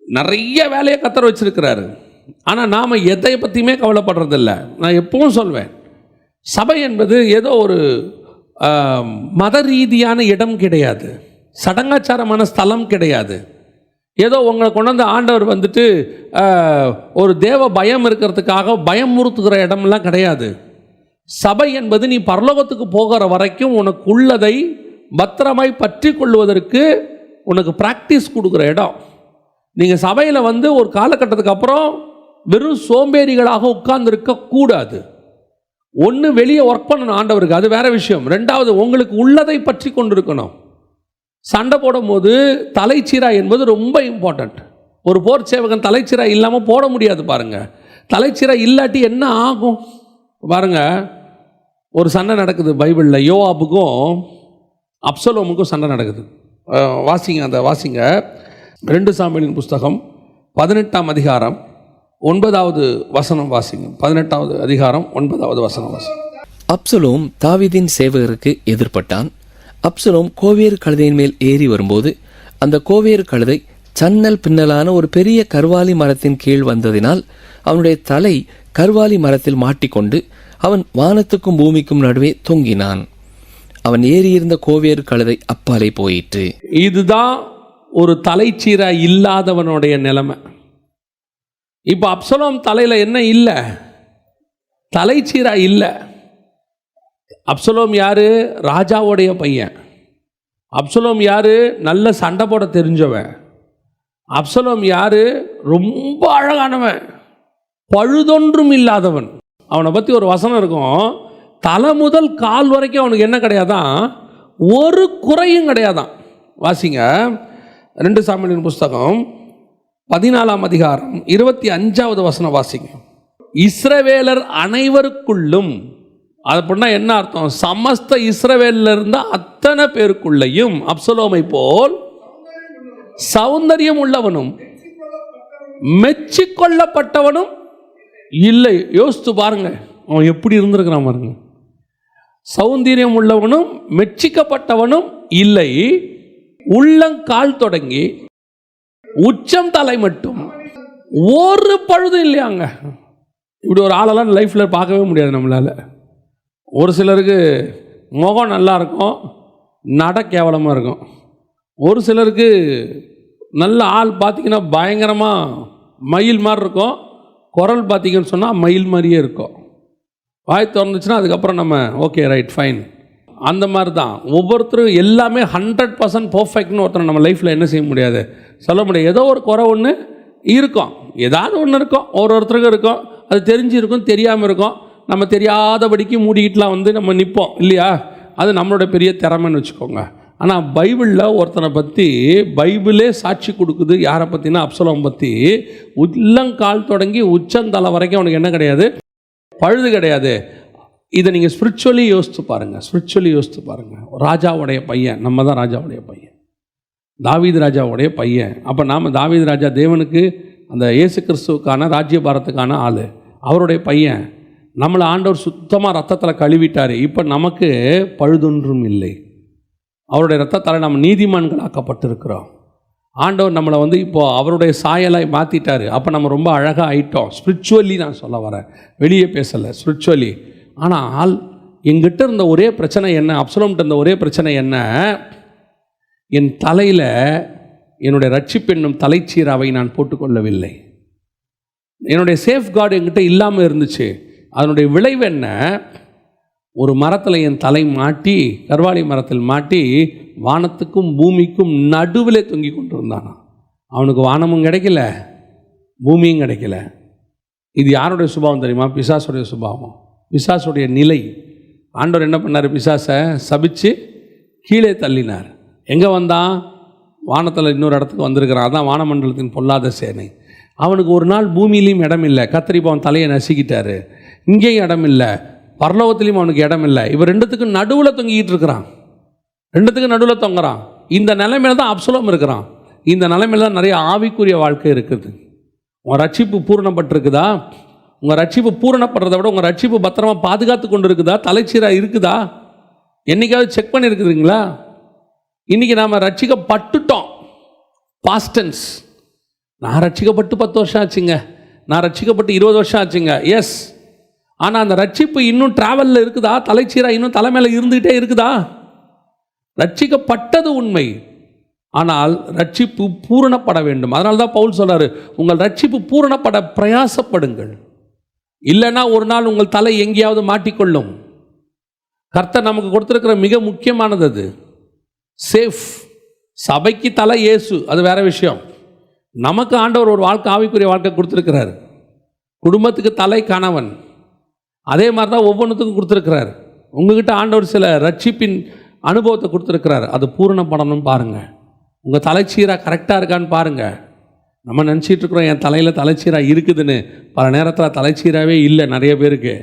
நிறைய வேலையை கத்தர் வச்சிருக்கிறாரு. ஆனால் நாம் எதை பற்றியுமே கவலைப்படுறதில்ல. நான் எப்பவும் சொல்வேன், சபை என்பது ஏதோ ஒரு மத ரீதியான இடம் கிடையாது, சடங்காச்சாரமான ஸ்தலம் கிடையாது. ஏதோ உங்களை கொண்டாந்து ஆண்டவர் வந்துட்டு ஒரு தேவ பயம் இருக்கிறதுக்காக பயமுறுத்துகிற இடம்லாம் கிடையாது. சபை என்பது நீ பரலோகத்துக்கு போகிற வரைக்கும் உனக்கு உள்ளதை பத்திரமாய் பற்றி கொள்வதற்கு உனக்கு ப்ராக்டிஸ் கொடுக்குற இடம். நீங்கள் சபையில் வந்து ஒரு காலகட்டத்துக்கு அப்புறம் வெறும் சோம்பேறிகளாக உட்கார்ந்துருக்க கூடாது. ஒன்று, வெளியே ஒர்க் பண்ணணும் ஆண்டவருக்கு, அது வேற விஷயம். ரெண்டாவது, உங்களுக்கு உள்ளதை பற்றி கொண்டிருக்கணும். சண்டை போடும் போது தலைச்சீரா என்பது ரொம்ப இம்பார்ட்டண்ட். ஒரு போர் சேவகன் தலைச்சீரா இல்லாமல் போட முடியாது. பாருங்க, தலைச்சீரா இல்லாட்டி என்ன ஆகும் பாருங்க. ஒரு சண்டை நடக்குது பைபிளில், யோவாபுக்கும் அப்சலோமுக்கும் சண்டை நடக்குது. வாசிங்க 2 சாமுவேலின் புஸ்தகம் 18ஆம் அதிகாரம் 9வது வசனம் வாசிங்க. 18வது அதிகாரம் 9வது வசனம் வாசிங்க. அப்சலோம் தாவீதின் சேவகருக்கு எதிர்ப்பட்டான். அப்சலோம் கோவேறு கழுதையின் மேல் ஏறி வரும்போது அந்த கோவேறு கழுதை சன்னல் பின்னலான ஒரு பெரிய கர்வாலி மரத்தின் கீழ் வந்ததினால் அவனுடைய தலை கர்வாலி மரத்தில் மாட்டிக்கொண்டு அவன் வானத்துக்கும் பூமிக்கும் நடுவே தொங்கினான். அவன் ஏறியிருந்த கோவேறு கழுதை அப்பாலே போயிற்று. இதுதான் ஒரு தலைச்சீரா இல்லாதவனுடைய நிலைமை. இப்போ அப்சலோம் தலையில் என்ன இல்லை? தலைச்சீரா இல்லை. அப்சலோம் யாரு? ராஜாவுடைய பையன். அப்சலோம் யாரு? நல்ல சண்டை போட தெரிஞ்சவன். அப்சலோம் யாரு? ரொம்ப அழகானவன், பழுதொன்றும் இல்லாதவன். அவனை பற்றி ஒரு வசனம் இருக்கும், தலை முதல் கால் வரைக்கும் அவனுக்கு என்ன கிடையாதான்? ஒரு குறையும் கிடையாதான். வாசிங்க 2 சாமுவேலின் புஸ்தகம் 14ஆம் அதிகாரம் 25வது வசனம் வாசிங்க. இஸ்ரவேலர் அனைவருக்குள்ளும், அப்படின்னா என்ன அர்த்தம்? சமஸ்த இஸ்ரவேலில் இருந்த அத்தனை பேருக்குள்ளையும் அப்சலோமை போல் சௌந்தரியம் உள்ளவனும் மெச்சிக்கொள்ளப்பட்டவனும் இல்லை. யோசித்து பாருங்க, அவன் எப்படி இருந்திருக்கிறான் பாருங்க. சௌந்தரியம் உள்ளவனும் மெச்சிக்கப்பட்டவனும் இல்லை, உள்ளங்கால் தொடங்கி உச்சம் தலை மட்டும் ஒரு பழுதும் இல்லையாங்க. இப்படி ஒரு ஆளெல்லாம் லைஃப்பில் பார்க்கவே முடியாது நம்மளால். ஒரு சிலருக்கு முகம் நல்லா இருக்கும், நட கேவலமாக இருக்கும். ஒரு சிலருக்கு நல்ல ஆள் பார்த்திங்கன்னா பயங்கரமாக மயில் மாதிரி இருக்கும், குரல் பார்த்திங்கன்னு சொன்னால் மயில் மாதிரியே இருக்கும். வாய் திறந்துச்சுன்னா அதுக்கப்புறம் நம்ம ஓகே ரைட் ஃபைன், அந்த மாதிரி தான். ஒவ்வொருத்தரும் எல்லாமே 100% பர்ஃபெக்ட்னு ஒருத்தரை நம்ம லைஃப்பில் என்ன செய்ய முடியாது, சொல்ல முடியாது. ஏதோ ஒரு குறை ஒன்று இருக்கும், ஏதாவது ஒன்று இருக்கும், ஒருத்தருக்கும் இருக்கும். அது தெரிஞ்சிருக்கும், தெரியாமல் இருக்கும். நம்ம தெரியாதபடிக்கு மூடிக்கிட்டுலாம் வந்து நம்ம நிற்போம் இல்லையா? அது நம்மளோட பெரிய திறமைன்னு வச்சுக்கோங்க. ஆனால் பைபிளில் ஒருத்தனை பற்றி பைபிளே சாட்சி கொடுக்குது. யாரை பற்றினா அப்சலோம் பற்றி. உள்ளங்கால் தொடங்கி உச்சந்தலை வரைக்கும் அவனுக்கு என்ன கிடையாது? பழுது கிடையாது. இதை நீங்கள் ஸ்பிரிச்சுவலி யோசித்து பாருங்கள். ராஜாவுடைய பையன், நம்ம தான் ராஜாவுடைய பையன், தாவீது ராஜாவுடைய பையன். அப்போ நாம் தாவீது ராஜா தேவனுக்கு அந்த இயேசு கிறிஸ்துவுக்கான ராஜ்யபாரத்துக்கான ஆள், அவருடைய பையன். நம்மளை ஆண்டவர் சுத்தமாக ரத்தத்தில் கழுவிட்டார். இப்போ நமக்கு பழுதொன்றும் இல்லை. அவருடைய ரத்தத்தால் நம்ம நீதிமான்கள் ஆக்கப்பட்டிருக்கிறோம். ஆண்டவர் நம்மளை வந்து இப்போது அவருடைய சாயலாய் மாற்றிட்டார். அப்போ நம்ம ரொம்ப அழகாக ஆயிட்டோம். ஸ்பிரிச்சுவலி நான் சொல்ல வரேன், வெளியே பேசலை, ஸ்பிரிச்சுவலி. ஆனால் எங்கிட்ட இருந்த ஒரே பிரச்சனை என்ன, அப்சலோம்கிட்ட இருந்த ஒரே பிரச்சனை என்ன, என் தலையில் என்னுடைய ரட்சிப்பு என்னும் தலைச்சீராவை நான் போட்டுக்கொள்ளவில்லை. என்னுடைய சேஃப்கார்டு என்கிட்ட இல்லாமல் இருந்துச்சு. அதனுடைய விளைவு என்ன, ஒரு மரத்தில் என் தலை மாட்டி, கர்வாலி மரத்தில் மாட்டி வானத்துக்கும் பூமிக்கும் நடுவில் தொங்கி கொண்டு இருந்தான். அவனுக்கு வானமும் கிடைக்கல, பூமியும் கிடைக்கல. இது யாருடைய சுபாவம் தெரியுமா? பிசாசுடைய சுபாவம், பிசாசுடைய நிலை. ஆண்டவர் என்ன பண்ணார்? பிசாசை சபிச்சு கீழே தள்ளினார். எங்கே வந்தான்? வானத்தில் இன்னொரு இடத்துக்கு வந்திருக்கிறான். அதான் வானமண்டலத்தின் பொல்லாத சேனை. அவனுக்கு ஒரு நாள் பூமியிலையும் இடம் இல்லை. கத்தரிப்பு அவன் தலையை நசுக்கிட்டாரு. இங்கேயும் இடம் இல்லை, பரலோகத்திலையும் அவனுக்கு இடம் இல்லை. இவன் ரெண்டுத்துக்கும் நடுவில் தொங்கிக்கிட்டு இருக்கிறான், ரெண்டுத்துக்கும் நடுவில் தொங்குறான். இந்த நிலைமையில தான் அப்சலோம் இருக்கிறான். இந்த நிலைமையில தான் நிறைய ஆவிக்குரிய வாழ்க்கை இருக்குது. உங்கள் ரட்சிப்பு பூரணப்பட்டிருக்குதா? உங்கள் ரட்சிப்பு பூரணப்படுறதை விட உங்கள் ரட்சிப்பு பத்திரமா பாதுகாத்து கொண்டு இருக்குதா? தலைச்சீராக இருக்குதா? என்னைக்காவது செக் பண்ணியிருக்குதுங்களா? இன்றைக்கி நாம் ரட்சிக்கப்பட்டுட்டோம், பாஸ்டன்ஸ். நான் ரட்சிக்கப்பட்டு 10 வருஷம் ஆச்சுங்க, நான் ரட்சிக்கப்பட்டு 20 வருஷம் ஆச்சுங்க. எஸ், ஆனால் அந்த ரட்சிப்பு இன்னும் ட்ராவலில் இருக்குதா? தலைச்சீராக இன்னும் தலைமையில் இருந்துக்கிட்டே இருக்குதா? ரட்சிக்கப்பட்டது உண்மை, ஆனால் ரட்சிப்பு பூரணப்பட வேண்டும். அதனால தான் பவுல் சொல்றாரு, உங்கள் ரட்சிப்பு பூரணப்பட பிரயாசப்படுங்கள், இல்லைன்னா ஒரு நாள் உங்கள் தலை எங்கேயாவது மாட்டிக்கொள்ளும். கர்த்தர் நமக்கு கொடுத்திருக்கிற மிக முக்கியமானது அது சேஃப். சபைக்கு தலை இயேசு, அது வேற விஷயம். நமக்கு ஆண்டவர் ஒரு வாழ்க்கை, ஆவிக்குரிய வாழ்க்கை கொடுத்துருக்கிறார். குடும்பத்துக்கு தலை கணவன், அதே மாதிரி தான் ஒவ்வொன்றுத்துக்கும் கொடுத்துருக்கிறார். உங்ககிட்ட ஆண்டவர் சில ரட்சிப்பின் அனுபவத்தை கொடுத்துருக்கிறார். அது பூரணப்படணும்னு பாருங்கள். உங்கள் தலைச்சீராக கரெக்டாக இருக்கான்னு பாருங்கள். நம்ம நினச்சிட்டு இருக்கிறோம் என் தலையில் தலைச்சீராக இருக்குதுன்னு. பல நேரத்தில் தலைச்சீராகவே இல்லை. நிறைய பேருக்கு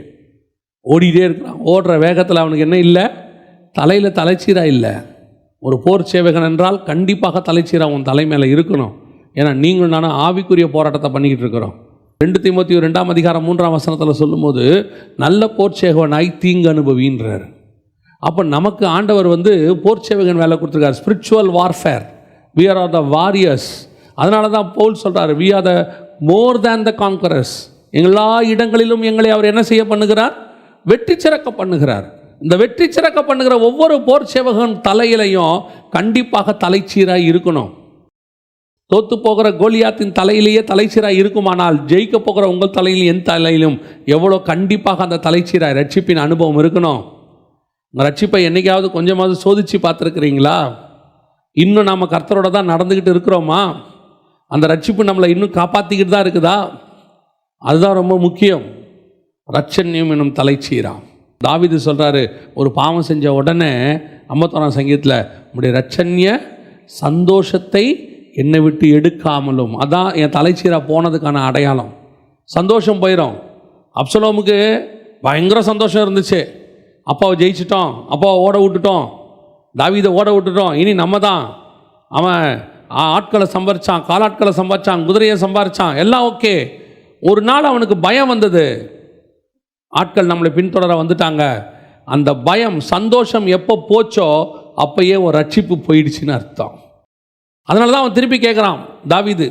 ஓடிட்டே இருக்கிறான். ஓடுற வேகத்தில் அவனுக்கு என்ன இல்லை? தலையில் தலைச்சீராக இல்லை. ஒரு போர் சேவகன் என்றால் கண்டிப்பாக தலைச்சீராக உன் தலை மேலே இருக்கணும். ஏன்னா நீங்கள் நானும் ஆவிக்குரிய போராட்டத்தை பண்ணிக்கிட்டு இருக்கிறோம். 2 தீமோத்தேயு 2ஆம் அதிகாரம் 3ஆம் வசனத்தில் சொல்லும்போது நல்ல போர் சேவகனாய் தீங்கு அனுபவின்றார். அப்போ நமக்கு ஆண்டவர் வந்து போர் சேவகன் வேலை கொடுத்துருக்கார். Spiritual warfare, we are the warriors. அதனால தான் பவுல் சொல்கிறார், we are the more than the conquerors. எல்லா இடங்களிலும் எங்களை அவர் என்ன செய்ய பண்ணுகிறார்? வெற்றி சிறக்க பண்ணுகிறார். இந்த வெற்றி சிறக்க பண்ணுகிற ஒவ்வொரு போர் சேவகன் தலையிலையும் கண்டிப்பாக தலைச்சீராக இருக்கணும். தோத்து போகிற கோலியாத்தின் தலையிலேயே தலைச்சீராக இருக்குமானால் ஜெயிக்க போகிற உங்கள் தலையிலும் என் தலையிலும் எவ்வளோ கண்டிப்பாக அந்த தலைச்சீராக ரட்சிப்பின் அனுபவம் இருக்கணும். உங்கள் ரட்சிப்பை என்றைக்காவது கொஞ்சமாவது சோதித்து பார்த்துருக்குறீங்களா? இன்னும் நாம் கர்த்தரோட தான் நடந்துக்கிட்டு இருக்கிறோமா? அந்த ரட்சிப்பு நம்மளை இன்னும் காப்பாற்றிக்கிட்டு தான் இருக்குதா? அதுதான் ரொம்ப முக்கியம். ரட்சண்யம் என்னும் தலைச்சீரா. தாவீது சொல்கிறாரு, ஒரு பாவம் செஞ்ச உடனே 51ஆம் சங்கீதத்தில் உங்களுடைய ரட்சண்ய சந்தோஷத்தை என்னை விட்டு எடுக்காமலும். அதான் என் தலைச்சீராக போனதுக்கான அடையாளம். சந்தோஷம் போயிடும். அப்சலோமுக்கு பயங்கர சந்தோஷம் இருந்துச்சு. அப்பாவை ஜெயிச்சிட்டோம், அப்பாவை ஓட விட்டுட்டோம், தாவீதை ஓட விட்டுட்டோம், இனி நம்ம தான். அவன் ஆட்களை சம்பாரிச்சான், காலாட்களை சம்பாரிச்சான், குதிரையை சம்பாரிச்சான், எல்லாம் ஓகே. ஒரு நாள் அவனுக்கு பயம் வந்தது. ஆட்கள் நம்மளை பின்தொடர வந்துட்டாங்க. அந்த பயம், சந்தோஷம் எப்போ போச்சோ அப்பயே ஒரு ரட்சிப்பு போயிடுச்சுன்னு அர்த்தம். அதனால தான் அவன் திருப்பி கேட்குறான் தாவீது,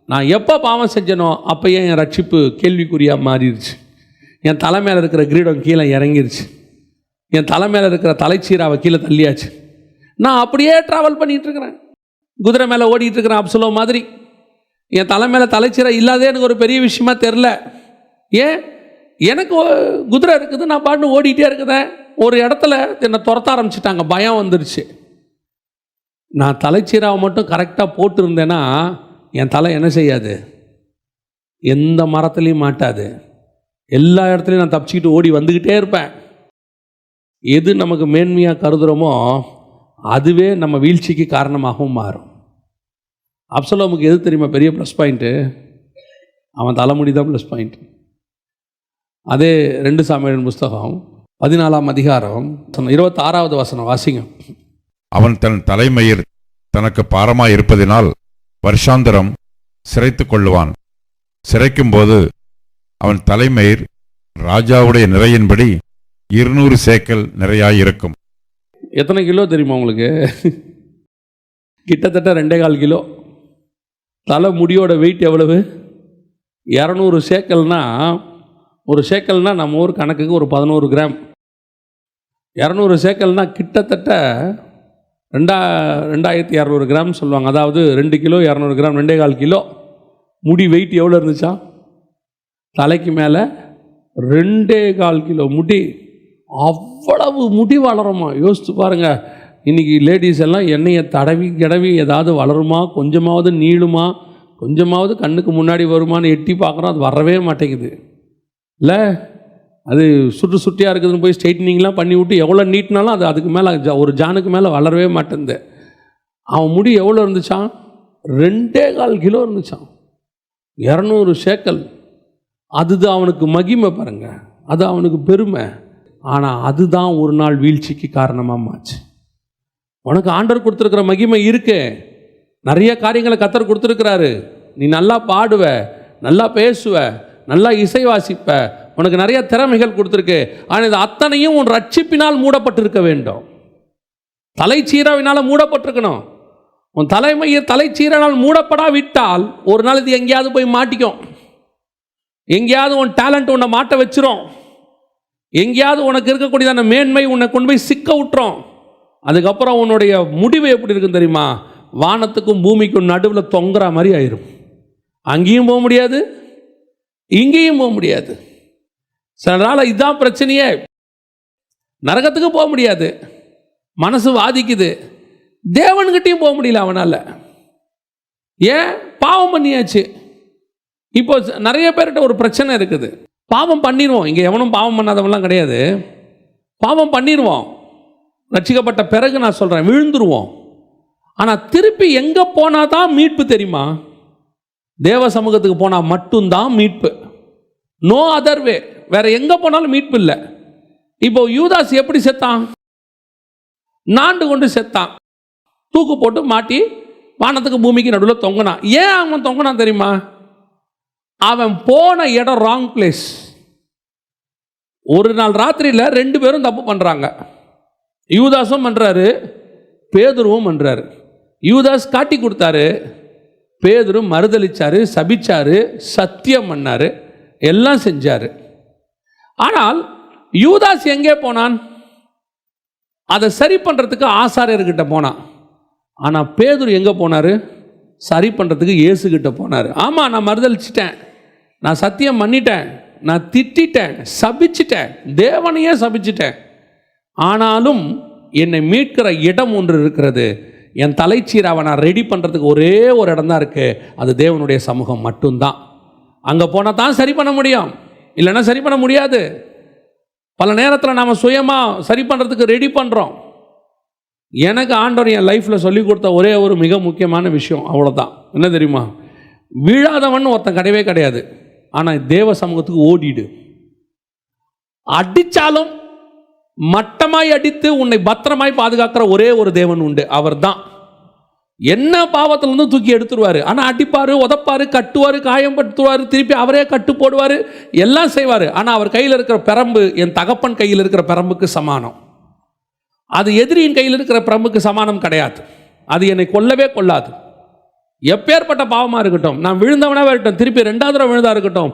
நான் எப்போ பாவம் செஞ்சனோ அப்பயே என் ரட்சிப்பு கேள்விக்குறியாக மாறிடுச்சு. என் தலை மேலே இருக்கிற கிரீடம் கீழே இறங்கிருச்சு, என் தலை மேலே இருக்கிற தலைச்சீராவை கீழே தள்ளியாச்சு. நான் அப்படியே ட்ராவல் பண்ணிகிட்டு இருக்கிறேன், குதிரை மேலே ஓடிட்டு இருக்கிறேன் அப்சலோம் மாதிரி. என் தலை மேலே தலைச்சீரா இல்லாதே எனக்கு ஒரு பெரிய விஷயமா தெரில. ஏன்? எனக்கு குதிரை இருக்குது, நான் பாட்டு ஓடிட்டே இருக்குதேன். ஒரு இடத்துல என்னை துரத்த ஆரம்பிச்சிட்டாங்க, பயம் வந்துருச்சு. நான் தலைச்சீராவை மட்டும் கரெக்டாக போட்டிருந்தேன்னா என் தலை என்ன செய்யாது? எந்த மரத்துலேயும் மாட்டாது. எல்லா இடத்துலையும் நான் தப்பிச்சுக்கிட்டு ஓடி வந்துக்கிட்டே இருப்பேன். எது நமக்கு மேன்மையாக கருதுகிறோமோ அதுவே நம்ம வீழ்ச்சிக்கு காரணமாகவும் மாறும். அப்சலோமுக்கு எது தெரியுமா பெரிய ப்ளஸ் பாயிண்ட்டு? அவன் தலைமுடி தான் ப்ளஸ் பாயிண்ட். அதே 2 சாமுவேலின் புஸ்தகம் 14ஆம் அதிகாரம் 26வது வசனம் வாசிங்க. அவன் தன் தலைமயிர் தனக்கு பாரமாய் இருப்பதினால் வருஷாந்தரம் சிரைத்துக் கொள்ளுவான். சிரைக்கும் போது அவன் தலைமயிர் ராஜாவுடைய நிறையின்படி 200 சேக்கல் நிறையாயிருக்கும். எத்தனை கிலோ தெரியுமா உங்களுக்கு? கிட்டத்தட்ட 2.25 கிலோ. தலை முடியோட வெயிட் எவ்வளவு? 200 சேக்கல்னா, ஒரு சேக்கல்னா நம்ம ஊர் கணக்குக்கு ஒரு 11 கிராம். 200 சேக்கல்னா கிட்டத்தட்ட 2200 கிராம் சொல்லுவாங்க. அதாவது 2 கிலோ 200 கிராம், 2.25 கிலோ. முடி வெயிட் எவ்வளோ இருந்துச்சா? தலைக்கு மேலே 2.25 கிலோ முடி. அவ்வளவு முடி வளருமா? யோசித்து பாருங்கள். இன்றைக்கி லேடிஸ் எல்லாம் எண்ணெயை தடவி ஏதாவது வளருமா, கொஞ்சமாவது நீளுமா, கொஞ்சமாவது கண்ணுக்கு முன்னாடி வருமானு எட்டி பார்க்குறோம். அது வரவே மாட்டேங்குது இல்லை? அது சுட்டியாக இருக்குதுன்னு போய் ஸ்ட்ரைட்னிங்லாம் பண்ணி விட்டு எவ்வளோ நீட்டினாலும் அது அதுக்கு மேலே ஒரு ஜானுக்கு மேலே வளரவே மாட்டேங்குது. அவன் முடி எவ்வளோ இருந்துச்சான்? 2.25 கிலோ இருந்துச்சான். 200 சேக்கல். அதுதான் அவனுக்கு மகிமை பாருங்க, அது அவனுக்கு பெருமை. ஆனால் அதுதான் ஒரு நாள் வீழ்ச்சிக்கு காரணமாக மாச்சு. உனக்கு ஆண்டவர் கொடுத்துருக்கிற மகிமை இருக்கு, நிறைய காரியங்களை கர்த்தர் கொடுத்துருக்கிறாரு. நீ நல்லா பாடுவ, நல்லா பேசுவ, நல்லா இசை வாசிப்ப, உனக்கு நிறைய திறமைகள் கொடுத்துருக்கு. ஆனால் இது அத்தனையும் உன் ரட்சிப்பினால் மூடப்பட்டிருக்க வேண்டும். தலைச்சீராவினால் மூடப்பட்டிருக்கணும். உன் தலைச்சீரனால் மூடப்படாவிட்டால் ஒரு நாள் இது எங்கேயாவது போய் மாட்டிக்கும். எங்கேயாவது உன் டேலண்ட் உன்னை மாட்ட வச்சிரும். எங்கேயாவது உனக்கு இருக்கக்கூடியதான மேன்மை உன்னை கொண்டு போய் சிக்க விட்டுரும். அதுக்கப்புறம் உன்னுடைய முடிவு எப்படி இருக்குன்னு தெரியுமா? வானத்துக்கும் பூமிக்கும் நடுவில் தொங்குற மாதிரி ஆயிரும். அங்கேயும் போக முடியாது, இங்கேயும் போக முடியாது. சில நாள் இதுதான் பிரச்சனையே. நரகத்துக்கு போக முடியாது, மனசு வாதிக்குது. தேவன்கிட்டையும் போக முடியல அவனால். ஏன்? பாவம் பண்ணியாச்சு. இப்போ நிறைய பேர்கிட்ட ஒரு பிரச்சனை இருக்குது. பாவம் பண்ணிடுவோம். இங்கே எவனும் பாவம் பண்ணாதவங்களாம் கிடையாது. பாவம் பண்ணிடுவோம். ரட்சிக்கப்பட்ட பிறகு நான் சொல்கிறேன், விழுந்துருவோம். ஆனால் திருப்பி எங்கே போனால் தான் மீட்பு தெரியுமா? தேவ சமூகத்துக்கு போனால் மட்டும்தான் மீட்பு. No other way. வேற எங்கே போனாலும் மீட்பு இல்லை. இப்போ யூதாஸ் எப்படி செத்தான்? நாண்டு கொண்டு செத்தான். தூக்கு போட்டு மாட்டி வானத்துக்கு பூமிக்கு நடுவில் தொங்கினான். ஏன் அவன் தொங்கினான் தெரியுமா? அவன் போன இடம் ராங் பிளேஸ். ஒரு நாள் ராத்திரியில் 2 பேரும் தப்பு பண்ணுறாங்க. யூதாஸும் பண்ணுறாரு, பேதுருவும் பண்ணுறாரு. யூதாஸ் காட்டி கொடுத்தாரு, பேதுரு மறுதளிச்சாரு, சபிச்சாரு, சத்தியம் பண்ணாரு, எல்லாம் செஞ்சாரு. ஆனால் யூதாஸ் எங்கே போனான்? அதை சரி பண்ணுறதுக்கு ஆசாரியர்கிட்ட போனான். ஆனால் பேதுரு எங்கே போனார்? சரி பண்ணுறதுக்கு இயேசுகிட்ட போனார். ஆமாம், நான் மறுதளிச்சிட்டேன், நான் சத்தியம் பண்ணிட்டேன், நான் திட்டேன், சபிச்சிட்டேன், தேவனையே சபிச்சிட்டேன். ஆனாலும் என்னை மீட்கிற இடம் ஒன்று இருக்கிறது. என் தலைச்சீராவை நான் ரெடி பண்ணுறதுக்கு ஒரே ஒரு இடம் தான் இருக்குது. அது தேவனுடைய சமூகம் மட்டும்தான். அங்கே போனால் தான் சரி பண்ண முடியும், இல்லைன்னா சரி பண்ண முடியாது. பல நேரத்தில் நாம் சுயமாக சரி பண்ணுறதுக்கு ரெடி பண்ணுறோம். எனக்கு ஆண்டவர் என் லைஃப்பில் சொல்லி கொடுத்த ஒரே ஒரு மிக முக்கியமான விஷயம் அவ்வளோதான். என்ன தெரியுமா? வீழாதவன் ஒருத்தன் கிடையவே கிடையாது. ஆனால் தேவ சமூகத்துக்கு ஓடிடு. அடித்தாலும் மட்டமாய் அடித்து உன்னை பத்திரமாய் பாதுகாக்கிற ஒரே ஒரு தேவன் உண்டு. அவர் தான். என்ன பாவத்திலிருந்து தூக்கி எடுத்துருவார். ஆனால் அடிப்பார், உதப்பார், கட்டுவார், காயப்படுத்துவார், திருப்பி அவரே கட்டு போடுவார், எல்லாம் செய்வார். ஆனால் அவர் கையில் இருக்கிற பிரம்பு என் தகப்பன் கையில் இருக்கிற பிரம்புக்கு சமானம். அது எதிரியின் கையில் இருக்கிற பிரம்புக்கு சமானம் கிடையாது. அது என்னை கொல்லவே கொள்ளாது. எப்பேற்பட்ட பாவமாக இருக்கட்டும், நான் விழுந்தவனாக இருக்கட்டும், திருப்பி 2வது தடவை விழுந்தா இருக்கட்டும்,